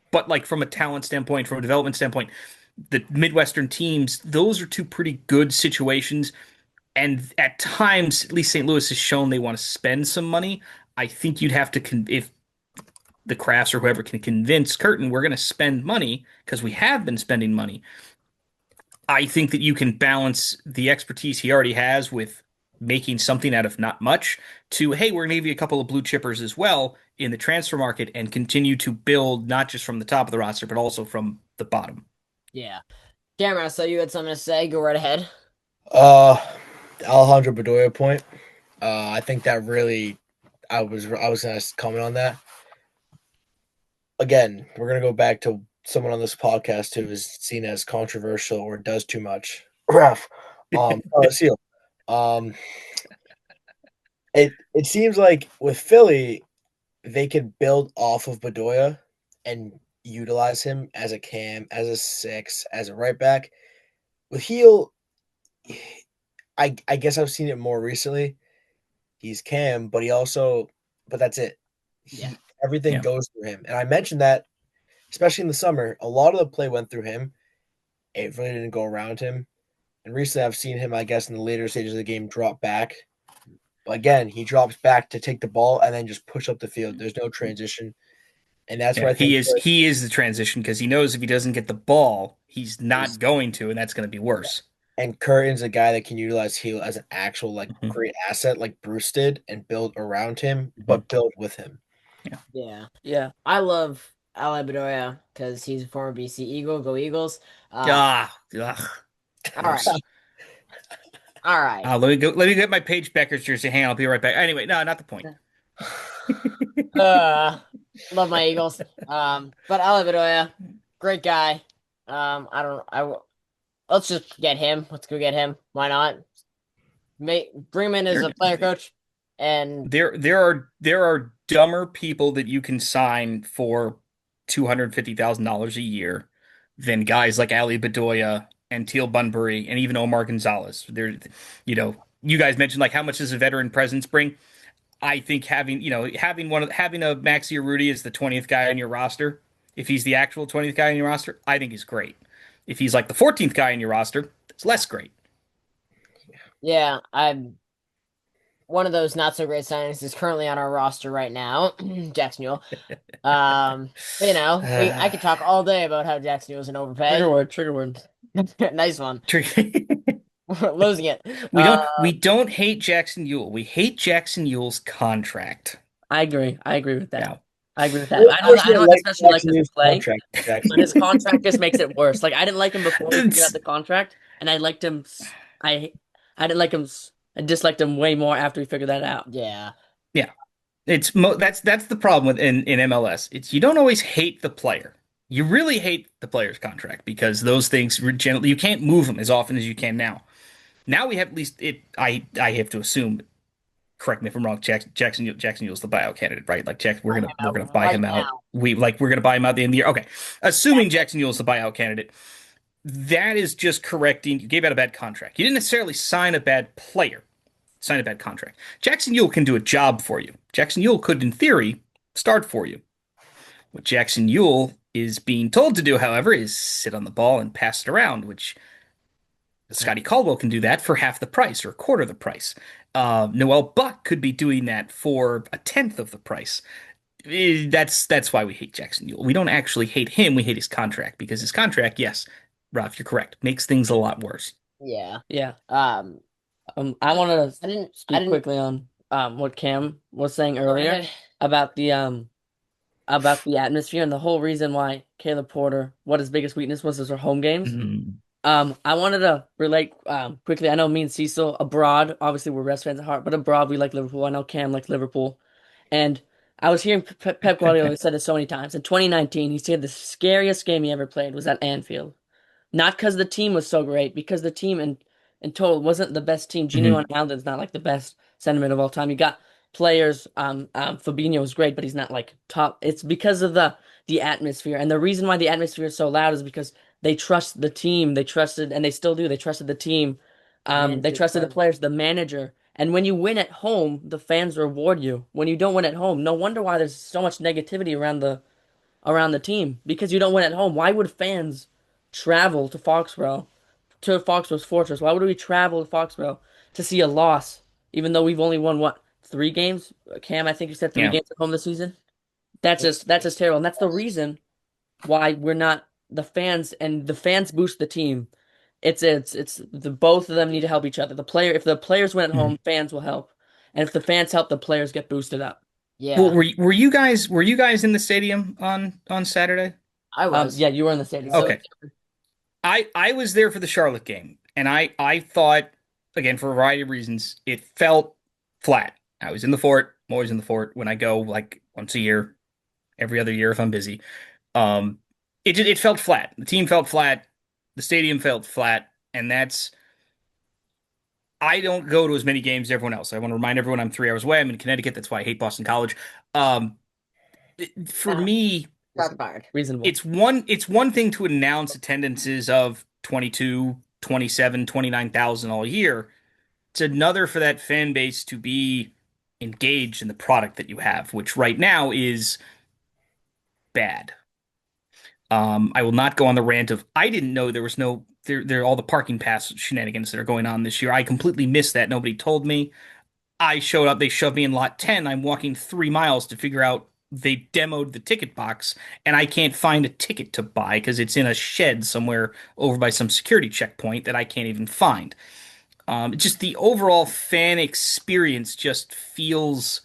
But like from a talent standpoint, from a development standpoint, the Midwestern teams, those are two pretty good situations. And at times, at least St. Louis has shown they want to spend some money. I think you'd have to, if the Crafts or whoever can convince Curtin we're going to spend money because we have been spending money. I think that you can balance the expertise he already has with making something out of not much to, hey, we're going to give you a couple of blue chippers as well in the transfer market and continue to build not just from the top of the roster, but also from the bottom. Yeah. Cameron, I saw you had something to say. Go right ahead. Alejandro Bedoya point. I think that really, I was going to comment on that. Again, we're going to go back to someone on this podcast who is seen as controversial or does too much. Raph, Cecil. It seems like with Philly, they could build off of Bedoya and utilize him as a cam, as a 6, as a right back. With Heel, I guess I've seen it more recently. He's Cam, but but that's it. Yeah. Everything Yeah. goes through him. And I mentioned that, especially in the summer, a lot of the play went through him. It really didn't go around him. And recently I've seen him, I guess, in the later stages of the game drop back. But again, he drops back to take the ball and then just push up the field. There's no transition. And that's where Yeah, I think he is the transition because he knows if he doesn't get the ball, he's not going to, and that's going to be worse. and Curtin's a guy that can utilize Heel as an actual like Mhm. great asset, like Bruce did, and build around him, Mhm. but build with him. Yeah. Yeah. Yeah. I love Ali Bedoya because he's a former BC Eagle. Go Eagles. Ugh. All right. All right. Let me go. Let me get my Paige Becker's jersey. Hang on, I'll be right back. Anyway, no, not the point. Love my Eagles. But Ali Bedoya, great guy. I don't. Let's just get him. Let's go get him. Why not? Bring him in as a player coach, and There are dumber people that you can sign for $250,000 a year than guys like Ali Bedoya and Teal Bunbury and even Omar Gonzalez. You guys mentioned like how much does a veteran presence bring? I think having a Maxi Urruti as the 20th guy on your roster, if he's the actual 20th guy on your roster, I think is great. If he's like the 14th guy on your roster, it's less great. yeah, I'm one of those not so great signings is currently on our roster right now, Jackson Newell. I could talk all day about how Jackson Newell's an overpay. Trigger word. Nice one. Losing it. We don't hate Jackson Ewell. We hate Jackson Ewell's contract. I agree. I agree with that. Yeah. I agree with that. I don't especially like his play, contract, but his contract just makes it worse. Like I didn't like him before we figured out the contract, and I liked him. I didn't like him. I disliked him way more after we figured that out. Yeah. Yeah. That's the problem with in MLS. It's you don't always hate the player. You really hate the player's contract because those things generally you can't move them as often as you can now. Now we have at least it. I have to assume. Correct me if I'm wrong. Jackson Ewell's the buyout candidate, right? Like we're gonna buy him out. Now. We're gonna buy him out at the end of the year. Okay, assuming Jackson Ewell's the buyout candidate, that is just correcting. You gave out a bad contract. You didn't necessarily sign a bad player. Sign a bad contract. Jackson Ewell can do a job for you. Jackson Ewell could, in theory, start for you. What Jackson Ewell is being told to do, however, is sit on the ball and pass it around, which Scotty Caldwell can do that for half the price or a quarter of the price. Noel Buck could be doing that for a tenth of the price. That's why we hate Jackson Ewell. We don't actually hate him. We hate his contract because his contract, yes, Ralph, you're correct, makes things a lot worse. Yeah. Yeah. Um, I wanted to I didn't speak quickly on what Cam was saying earlier about the atmosphere and the whole reason why Caleb Porter, what his biggest weakness was our home games. Mm. I wanted to relate quickly. I know me and Cecil abroad, obviously we're Reds fans at heart, but abroad we like Liverpool. I know Cam likes Liverpool, and I was hearing Pep Guardiola said it so many times. In 2019, he said the scariest game he ever played was at Anfield. Not because the team was so great, because the team in total wasn't the best team. Gino Wijnaldum's not like the best sentiment of all time. You got players. Fabinho is great, but he's not like top. It's because of the atmosphere, and the reason why the atmosphere is so loud is because they trust the team. They trusted, and they still do. They trusted the team. They trusted the players, the manager. And when you win at home, the fans reward you. When you don't win at home, no wonder why there's so much negativity around the team because you don't win at home. Why would fans travel to Foxborough, to Foxborough's fortress? Why would we travel to Foxborough to see a loss, even though we've only won what 3 games? Cam, I think you said 3 games at home this season. That's just terrible, and that's the reason why we're not the fans, and the fans boost the team. It's the both of them need to help each other. If the players win at home, fans will help, and if the fans help, the players get boosted up. Yeah. Well, were you guys in the stadium on Saturday? I was. Yeah, you were in the stadium. Okay. I was there for the Charlotte game, and I thought, again, for a variety of reasons, it felt flat. I was in the fort. I'm always in the fort when I go, like once a year, every other year if I'm busy. It felt flat. The team felt flat. The stadium felt flat, and I don't go to as many games as everyone else. I want to remind everyone I'm 3 hours away. I'm in Connecticut. That's why I hate Boston College. For me, reasonable. it's one thing to announce attendances of 22, 27, 29,000 all year. It's another for that fan base to be engaged in the product that you have, which right now is bad. I will not go on the rant of I didn't know there was no there all the parking pass shenanigans that are going on this year. I completely missed that. Nobody told me. I showed up, they shoved me in lot 10. I'm walking 3 miles to figure out they demoed the ticket box, and I can't find a ticket to buy because it's in a shed somewhere over by some security checkpoint that I can't even find. Just the overall fan experience just feels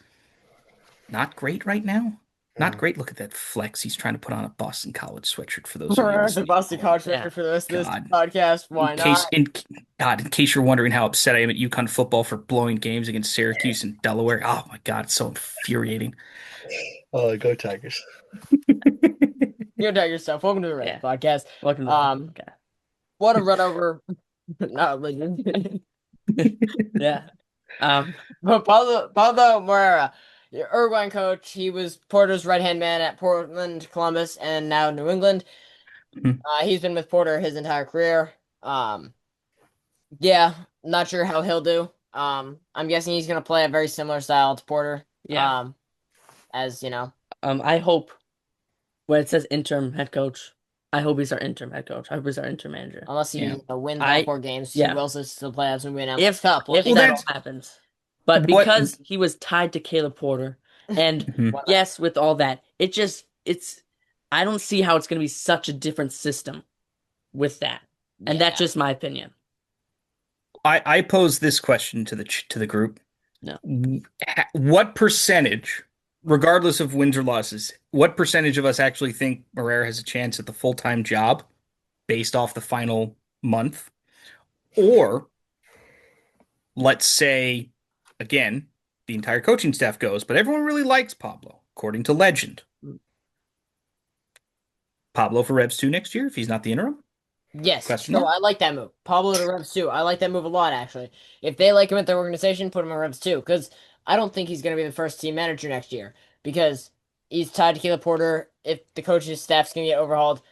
not great right now. Not great. Look at that flex. He's trying to put on a Boston College sweatshirt for those of you The listening. Boston College record for the rest of this podcast. Why not? In case you're wondering how upset I am at UConn football for blowing games against Syracuse and Delaware. Oh my God, it's so infuriating. Oh, go Tigers. Go Tigers stuff. Welcome to the Red podcast. Welcome to the podcast. What a run over. Not really. Yeah. But Pablo Moreira, your Uruguayan coach, he was Porter's right-hand man at Portland, Columbus, and now New England. He's been with Porter his entire career. Yeah, not sure how he'll do. I'm guessing he's gonna play a very similar style to Porter. Yeah. As you know. I hope when it says interim head coach, I hope he's our interim head coach. I hope he's our interim manager. Unless he wins all 4 games, he will still play as we win out. If that happens. But because he was tied to Caleb Porter, and yes, with all that, it's I don't see how it's gonna be such a different system with that. And that's just my opinion. I pose this question to the group. No. What percentage, regardless of wins or losses, what percentage of us actually think Moreira has a chance at the full-time job based off the final month? Or let's say, again, the entire coaching staff goes, but everyone really likes Pablo, according to legend. Pablo for Revs 2 next year if he's not the interim? Yes, so I like that move. Pablo to Revs 2. I like that move a lot, actually. If they like him at their organization, put him in Revs 2. Because I don't think he's going to be the first team manager next year. Because he's tied to Caleb Porter. If the coach's staff's going to get overhauled,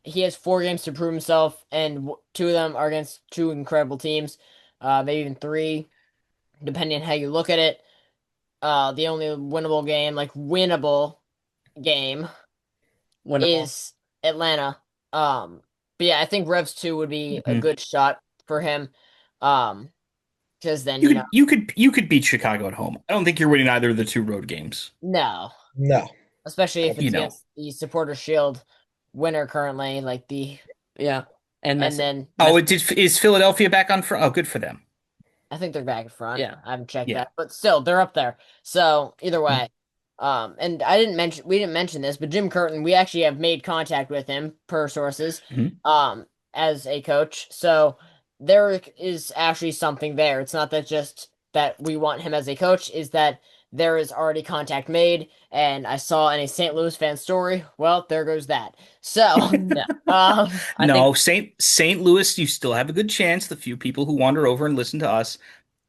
he has 4 games to prove himself. And 2 of them are against 2 incredible teams. Maybe even 3, depending on how you look at it. The only winnable game is Atlanta. But yeah, I think Revs 2 would be a good shot for him. Because then you could beat Chicago at home. I don't think you're winning either of the 2 road games. No. Especially if it's against the Supporter Shield winner currently, and then is Philadelphia back on front? Oh, good for them. I think they're back in front. Yeah, I haven't checked that, but still they're up there. So either way. And we didn't mention this, but Jim Curtin, we actually have made contact with him per sources, as a coach. So there is actually something there. It's not that just that we want him as a coach, is that there is already contact made, and I saw in a St. Louis fan story. Well, there goes that. So, St. Louis, you still have a good chance. The few people who wander over and listen to us,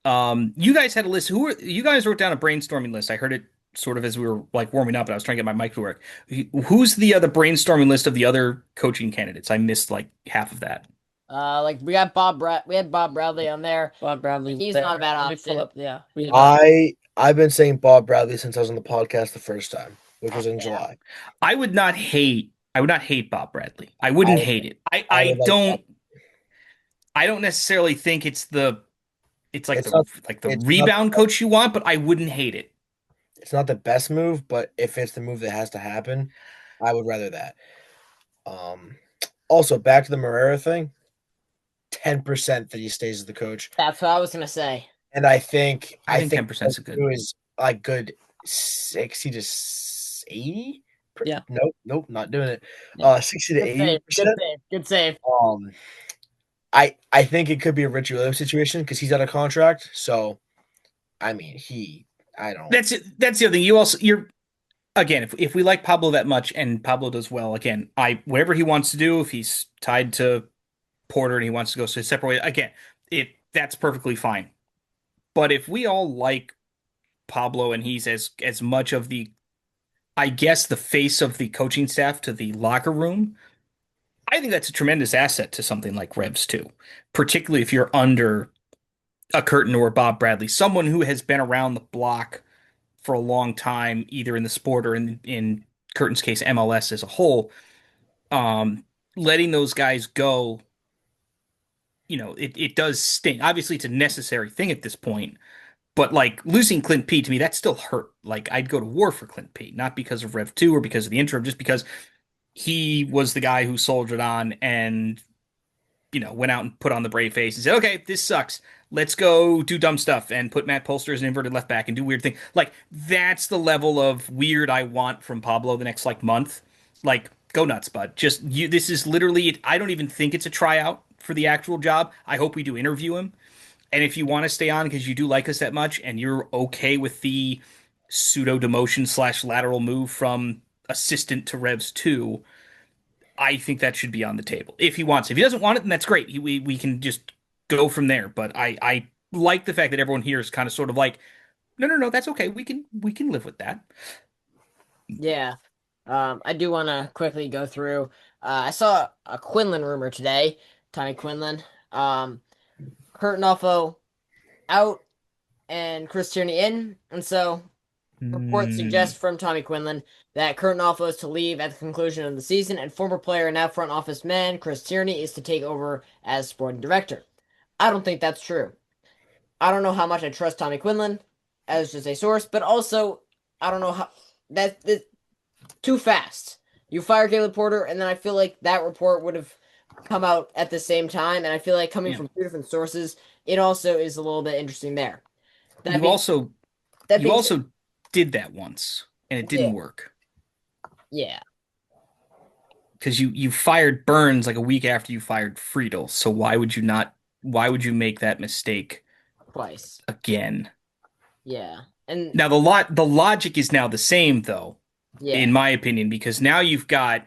you guys had a list. You guys wrote down a brainstorming list. I heard it sort of as we were warming up, and I was trying to get my mic to work. Who's the other brainstorming list of the other coaching candidates? I missed half of that. We had Bob Bradley on there. Bob Bradley, he's not a bad option. I've been saying Bob Bradley since I was on the podcast the first time, which was in July. I would not hate Bob Bradley. I wouldn't hate it. I don't necessarily think it's the rebound coach you want, but I wouldn't hate it. It's not the best move, but if it's the move that has to happen, I would rather that. Also, back to the Moreira thing, 10% that he stays as the coach. That's what I was gonna say. And I think 10% is good. Is good 60 to 80. Yeah. Nope, not doing it. 60 to 80%. Good save. I think it could be a Richie Williams situation because he's out of contract. So, I mean, I don't. That's it. That's the other thing. You're again, if we like Pablo that much and Pablo does well, again, whatever he wants to do, if he's tied to Porter and he wants to go a separate way, again, that's perfectly fine. But if we all like Pablo and he's as much of the, I guess, the face of the coaching staff to the locker room, I think that's a tremendous asset to something like Revs too, particularly if you're under a Curtin or Bob Bradley, someone who has been around the block for a long time, either in the sport or in Curtin's case, MLS as a whole. Um, Letting those guys go, it does sting. Obviously, it's a necessary thing at this point, but like losing Clint P to me, that still hurt. Like I'd go to war for Clint P, not because of Rev 2 or because of the interim, just because he was the guy who soldiered on and went out and put on the brave face and said, okay, this sucks. Let's go do dumb stuff and put Matt Polster as an inverted left back and do weird things. Like, that's the level of weird I want from Pablo the next, like, month. Like, go nuts, bud. Just, this is literally, I don't even think it's a tryout for the actual job. I hope we do interview him. And if you want to stay on because you do like us that much and you're okay with the pseudo demotion / lateral move from assistant to Revs 2, I think that should be on the table if he wants. If he doesn't want it, then that's great. We can just go from there. But I like the fact that everyone here is kind of sort of like, no, that's okay. We can live with that. Yeah. I do want to quickly go through. I saw a Quinlan rumor today. Tommy Quinlan. Kurt Nolfo out and Chris Tierney in. And so reports suggest from Tommy Quinlan that Kurt Nolfo is to leave at the conclusion of the season, and former player and now front office man Chris Tierney is to take over as sporting director. I don't think that's true. I don't know how much I trust Tommy Quinlan as just a source, but also I don't know how that's too fast. You fire Caleb Porter, and then I feel like that report would have come out at the same time, and I feel like coming from two different sources, it also is a little bit interesting there. You also did that once, and it didn't work. Yeah. Because you fired Burns like a week after you fired Friedel, so why would you not? Why would you make that mistake twice again? Yeah, and now the logic is now the same though, in my opinion, because now you've got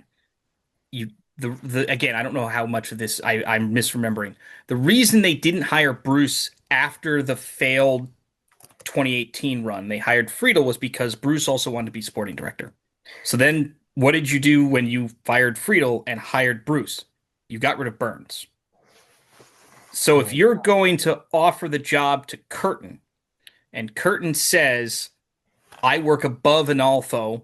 the again, I don't know how much of this I'm misremembering. The reason they didn't hire Bruce after the failed 2018 run, they hired Friedel, was because Bruce also wanted to be sporting director. So then what did you do when you fired Friedel and hired Bruce? You got rid of Burns. So if you're going to offer the job to Curtin, and Curtin says, I work above Analfo,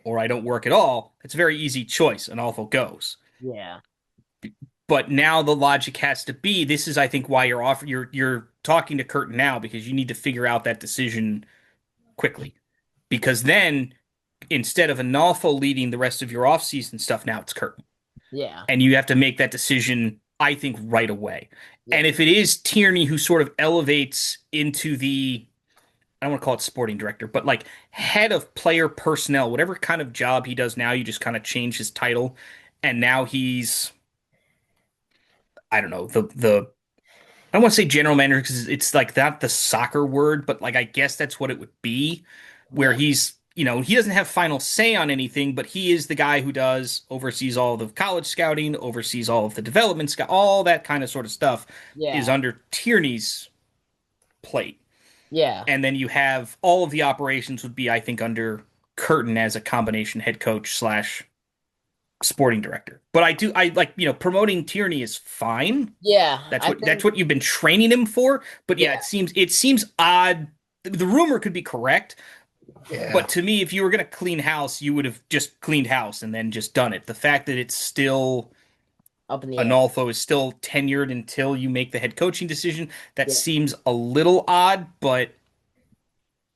or I don't work at all, it's a very easy choice. Analfo goes. Yeah. But now the logic has to be, this is, I think, why you're talking to Curtin now, because you need to figure out that decision quickly. Because then, instead of Analfo leading the rest of your offseason stuff, now it's Curtin. Yeah. And you have to make that decision, I think, right away. Yeah. And if it is Tierney who sort of elevates into the, I don't want to call it sporting director, but like head of player personnel, whatever kind of job he does now, you just kind of change his title. And now he's, I don't know, I don't want to say general manager because it's like not the soccer word, but like I guess that's what it would be, where he's, he doesn't have final say on anything, but he is the guy who oversees all the college scouting, oversees all of the development all that kind of sort of stuff is under Tierney's plate. Yeah. And then you have all of the operations would be, I think, under Curtin as a combination head coach / sporting director. But I like, promoting Tierney is fine. Yeah. That's what you've been training him for. But it seems odd. The rumor could be correct. Yeah. But to me, if you were going to clean house, you would have just cleaned house and then just done it. The fact that it's still up in the Analfo is still tenured until you make the head coaching decision, that seems a little odd, but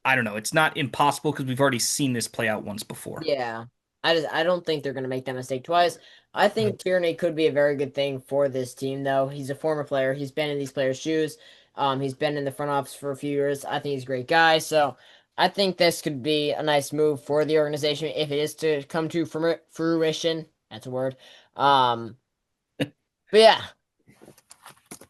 I don't know. It's not impossible because we've already seen this play out once before. Yeah. I don't think they're going to make that mistake twice. I think Tierney could be a very good thing for this team, though. He's a former player. He's been in these players' shoes. He's been in the front office for a few years. I think he's a great guy. So I think this could be a nice move for the organization if it is to come to fruition. That's a word. But yeah.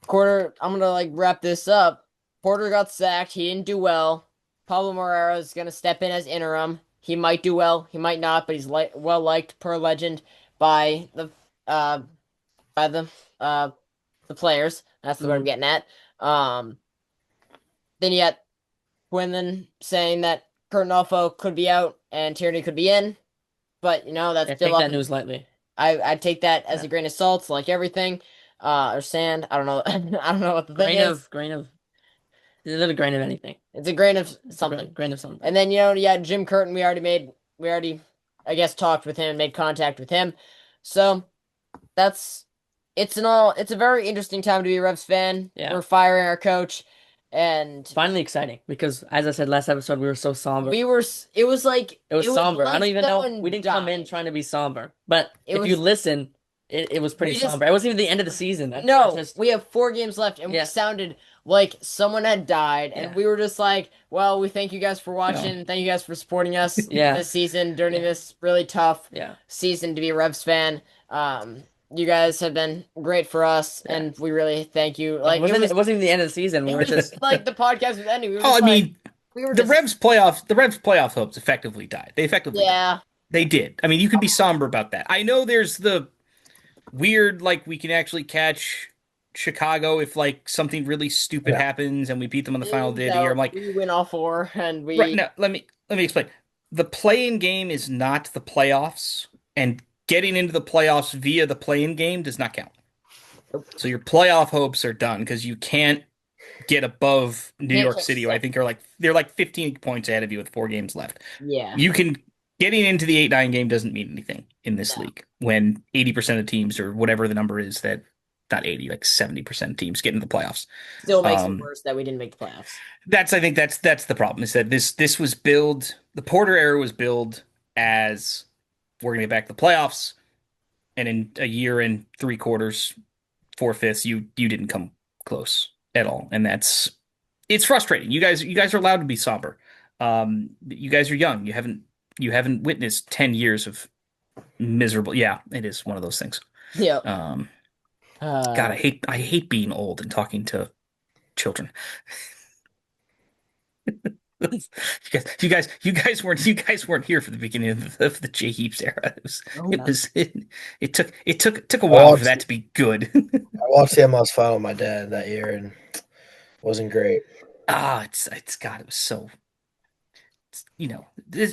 I'm going to wrap this up. Porter got sacked. He didn't do well. Pablo Moreira is going to step in as interim. He might do well. He might not, but he's well liked per legend by the players. That's the word I'm getting at. Then you got Quinlan saying that Kurt Nolfo could be out and Tierney could be in, but that's still take that news lightly. I take that as a grain of salt, like everything, or sand. I don't know. I don't know what the thing is. Is it a grain of anything? It's a grain of something. Grain of something. And then Jim Curtin. We already, I guess, talked with him and made contact with him. So it's a very interesting time to be a Revs fan. Yeah. We're firing our coach, and finally exciting because, as I said last episode, we were so somber. It was somber. Like I don't even know. We didn't come in trying to be somber, but if you listen, it was pretty somber. It wasn't even the end of the season. We have 4 games left, and we sounded like someone had died, and we were just like, well, we thank you guys for watching. Thank you guys for supporting us this season during this really tough season to be a Revs fan. You guys have been great for us, and we really thank you. Like it wasn't even the end of the season. We were just like the podcast was ending. The Revs playoff hopes effectively died. They effectively died. They did. I mean, you can be somber about that. I know there's the weird, like, we can actually catch Chicago if like something really stupid happens and we beat them on the final day of the year. I'm like, we win all 4, and we right. No, let me explain. The play-in game is not the playoffs, and getting into the playoffs via the play-in game does not count. So your playoff hopes are done because you can't get above New York City, who I think they're like 15 points ahead of you with 4 games left. Yeah. Getting into the 8-9 game doesn't mean anything in this league when 80% of teams, or whatever the number is, that not 80, like 70% of teams get into the playoffs. Still makes it worse that we didn't make the playoffs. I think that's the problem, is that this was billed, the Porter era was billed as we're gonna get back to the playoffs, and in a year and 3/4, 4/5, you didn't come close at all. And it's frustrating. You guys are allowed to be somber. You guys are young. You haven't witnessed 10 years of miserable. Yeah, it is one of those things. Yeah. God, I hate being old and talking to children. You guys weren't here for the beginning of the J Heaps era. It took a while for that to be good. I watched the MLS final with my dad that year, and it wasn't great. It was so.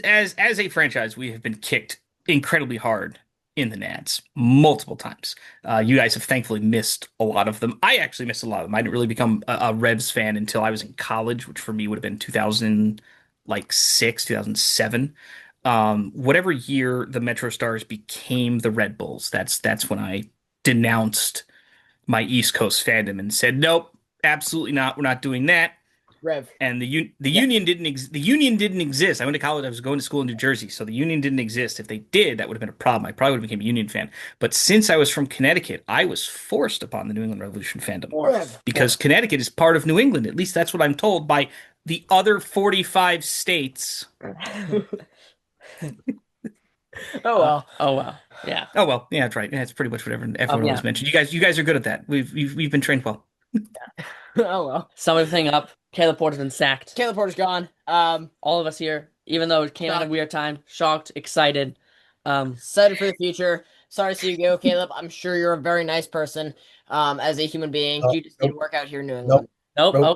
As a franchise, we have been kicked incredibly hard in the Nads multiple times. You guys have thankfully missed a lot of them. I actually missed a lot of them. I didn't really become a Revs fan until I was in college, which for me would have been 2006, 2007. Whatever year the Metro Stars became the Red Bulls, that's when I denounced my East Coast fandom and said, nope, absolutely not. We're not doing that. Rev. And the union didn't exist. I went to college. I was going to school in New Jersey, so the union didn't exist. If they did, that would have been a problem. I probably would have become a Union fan. But since I was from Connecticut, I was forced upon the New England Revolution fandom because Connecticut is part of New England. At least that's what I'm told by the other 45 states. Oh well. Yeah. Oh well. Yeah, that's right. Yeah, it's pretty much what everyone always mentioned. You guys are good at that. We've been trained well. Oh well. Sum everything up. Caleb Porter's been sacked. Caleb Porter's gone. All of us here, even though it came at a weird time, shocked, excited. Excited for the future. Sorry to see you go, Caleb. I'm sure you're a very nice person. As a human being, you just didn't work out here in New England. Nope. No,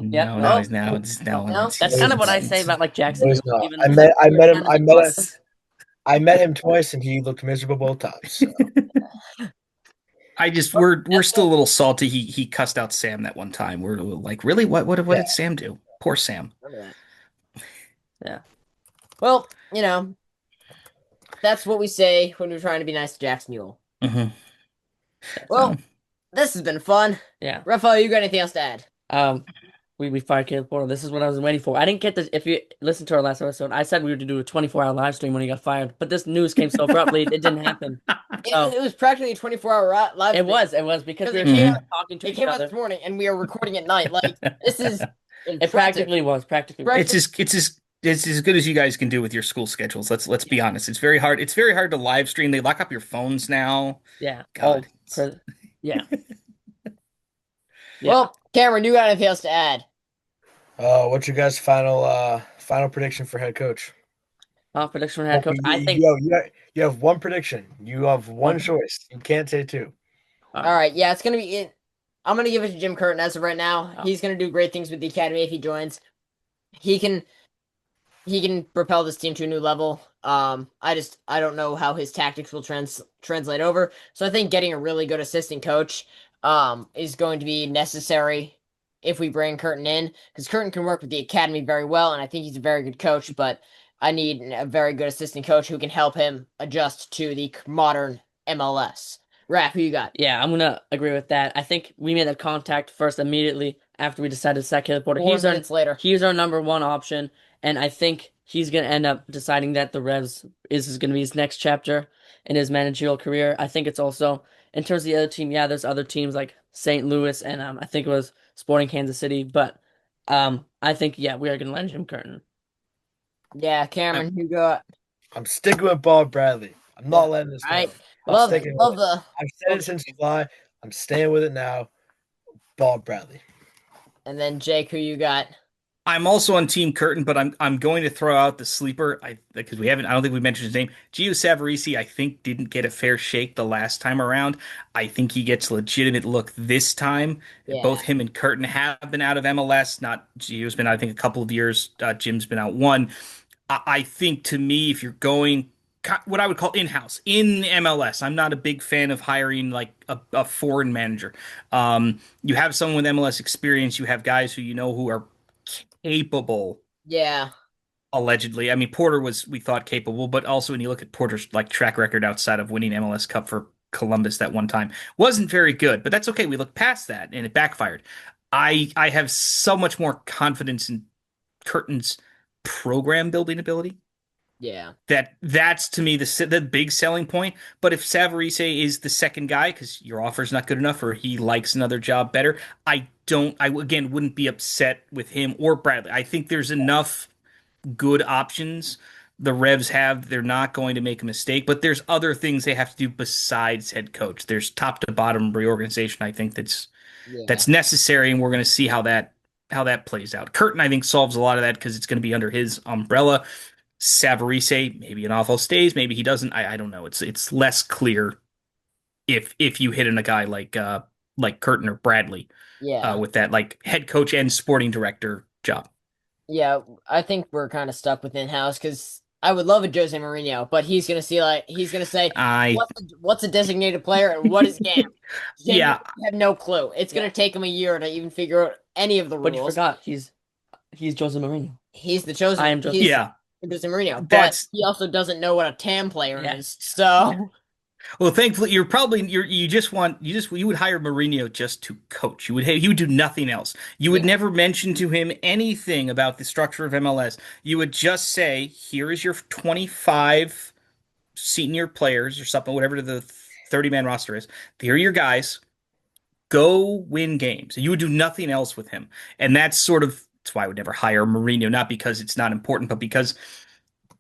he's now. That's kind of what I say about like Jackson. I met him twice, and he looked miserable both times. So. We're still a little salty. He cussed out Sam that one time. We're like, really? What did Sam do? Poor Sam. Yeah. Well, that's what we say when we're trying to be nice to Jackson Ewell. Mm-hmm. Well, this has been fun. Yeah. Raphael, you got anything else to add? We fired Caleb Porter. This is what I was waiting for. I didn't get this. If you listen to our last episode, I said we were to do a 24-hour live stream when he got fired, but this news came so abruptly, it didn't happen. It was practically a 24-hour live stream. It was because we were talking to each other. It came out this morning, and we are recording at night. Like, this is It practically was. It's as good as you guys can do with your school schedules. Let's be honest. It's very hard. It's very hard to live stream. They lock up your phones now. Yeah. God. Yeah. Well, Cameron, you got anything else to add? What's your guys' final prediction for head coach? Prediction for head coach. I think you have one prediction. You have one choice. You can't say two. All right. Yeah, it's gonna be it. I'm gonna give it to Jim Curtin as of right now. He's gonna do great things with the academy if he joins. He can. he can propel this team to a new level. I don't know how his tactics will translate over. So I think getting a really good assistant coach is going to be necessary if we bring Curtin in, because Curtin can work with the academy very well, and I think he's a very good coach. But I need a very good assistant coach who can help him adjust to the modern MLS. Raph, who you got? Yeah, I'm gonna agree with that. I think we made that contact first immediately after we decided to sack Caleb Porter. 4 minutes later. He's our number one option, and I think he's gonna end up deciding that the Revs is gonna be his next chapter in his managerial career. I think it's also in terms of the other team. Yeah, there's other teams like St. Louis and I think it was Sporting Kansas City, but I think yeah, we are gonna lend him Curtin. Yeah, Cameron, who you got? I'm sticking with Bob Bradley. I'm not letting this go. Right. I'm Love sticking love with it. the I've said it since July. I'm staying with it now. Bob Bradley. and then Jake, who you got? I'm also on Team Curtin, but I'm going to throw out the sleeper. Because we haven't. I don't think we mentioned his name. Gio Savarese, I think, didn't get a fair shake the last time around. I think he gets a legitimate look this time. Yeah. Both him and Curtin have been out of MLS. Not Gio's been out, I think, a couple of years. Jim's been out one. I think to me, if you're going what I would call in-house in MLS, I'm not a big fan of hiring like a foreign manager. You have someone with MLS experience. You have guys who you know who are capable, Yeah. allegedly. I mean, Porter was, we thought, capable, but also when you look at Porter's like track record outside of winning MLS Cup for Columbus that one time, wasn't very good. But that's okay. We looked past that and it backfired. I have so much more confidence in Curtin's program building ability. Yeah. That's to me the big selling point. But if Savarese is the second guy because your offer's not good enough or he likes another job better, I again wouldn't be upset with him or Bradley. I think there's enough good options the Revs have. They're not going to make a mistake, but there's other things they have to do besides head coach. There's top to bottom reorganization. I think Yeah. that's necessary, and we're going to see how that plays out. Curtin, I think, solves a lot of that because it's going to be under his umbrella. Savarese, maybe an awful stays, maybe he doesn't. I don't know. It's less clear if you hit in a guy like Curtin or Bradley Yeah. with that like head coach and sporting director job. Yeah. I think we're kind of stuck with in-house because I would love a Jose Mourinho, but he's gonna say I what's a designated player and what is GAM? Yeah, Have no clue. It's gonna take him a year to even figure out any of the But you rules. forgot he's Jose Mourinho. He's the chosen. I am Jose. He's yeah. Jose Mourinho, but That's he also doesn't know what a TAM player Yeah. is. So Well, thankfully, you would hire Mourinho just to coach. He would do nothing else. You would Yeah. never mention to him anything about the structure of MLS. You would just say, "Here is your 25 senior players or something, whatever the 30-man roster is. Here are your guys. Go win games." You would do nothing else with him, and that's why I would never hire Mourinho. Not because it's not important, but because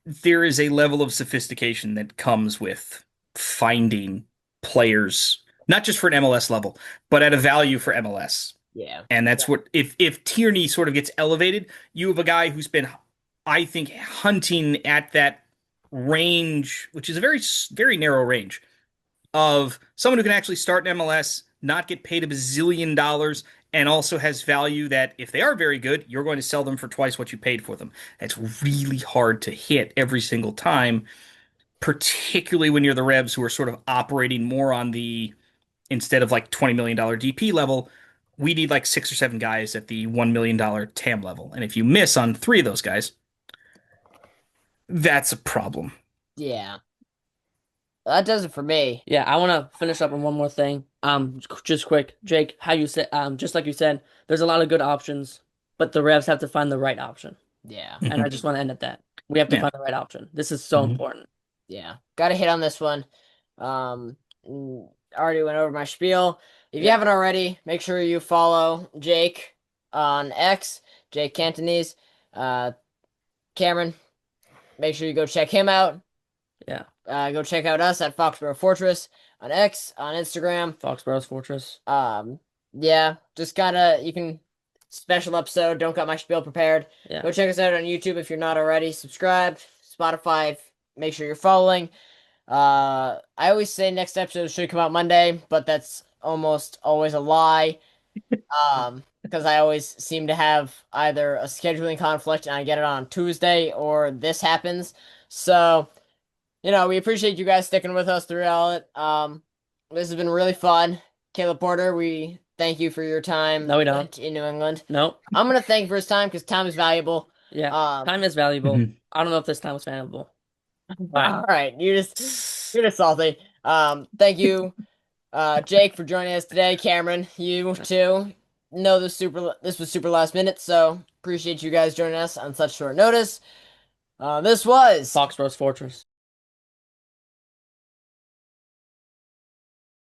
there is a level of sophistication that comes with finding players, not just for an MLS level, but at a value for MLS. yeah. And that's what if Tierney sort of gets elevated, you have a guy who's been, I think, hunting at that range, which is a very narrow range of someone who can actually start in MLS, not get paid a bazillion dollars, and also has value that if they are very good, you're going to sell them for twice what you paid for them. That's really hard to hit every single time, particularly when you're the Revs who are sort of operating more on the, instead of like $20 million DP level, we need like 6 or 7 guys at the $1 million TAM level. And if you miss on 3 of those guys, that's a problem. Yeah. That does it for me. Yeah, I want to finish up on one more thing. Just quick, Jake, how you said, just like you said, there's a lot of good options, but the Revs have to find the right option. Yeah. And I just want to end at that. We have to Yeah. find the right option. This is so Mhm. important. Yeah. Gotta hit on this one. Already went over my spiel. If you haven't already, make sure you follow Jake on X, Jake Catanese. Cameron, make sure you go check him out. Yeah. Go check out us at Foxboro Fortress on X, on Instagram. Foxboro's Fortress. Yeah, just you can, special episode, don't got my spiel prepared. Yeah. Go check us out on YouTube if you're not already. Subscribe, Spotify, make sure you're following. I always say next episode should come out Monday, but that's almost always a lie. because I always seem to have either a scheduling conflict and I get it on Tuesday or this happens. So, we appreciate you guys sticking with us throughout it. This has been really fun. Caleb Porter, we thank you for your time. No, we don't. In New England. No. I'm going to thank you for his time because time is valuable. Yeah, time is valuable. Mhm. I don't know if this time was valuable. All right, you're just salty. Thank you, Jake, for joining us today. Cameron, you too. No, this was super last minute, so appreciate you guys joining us on such short notice. This was Foxboro's Fortress.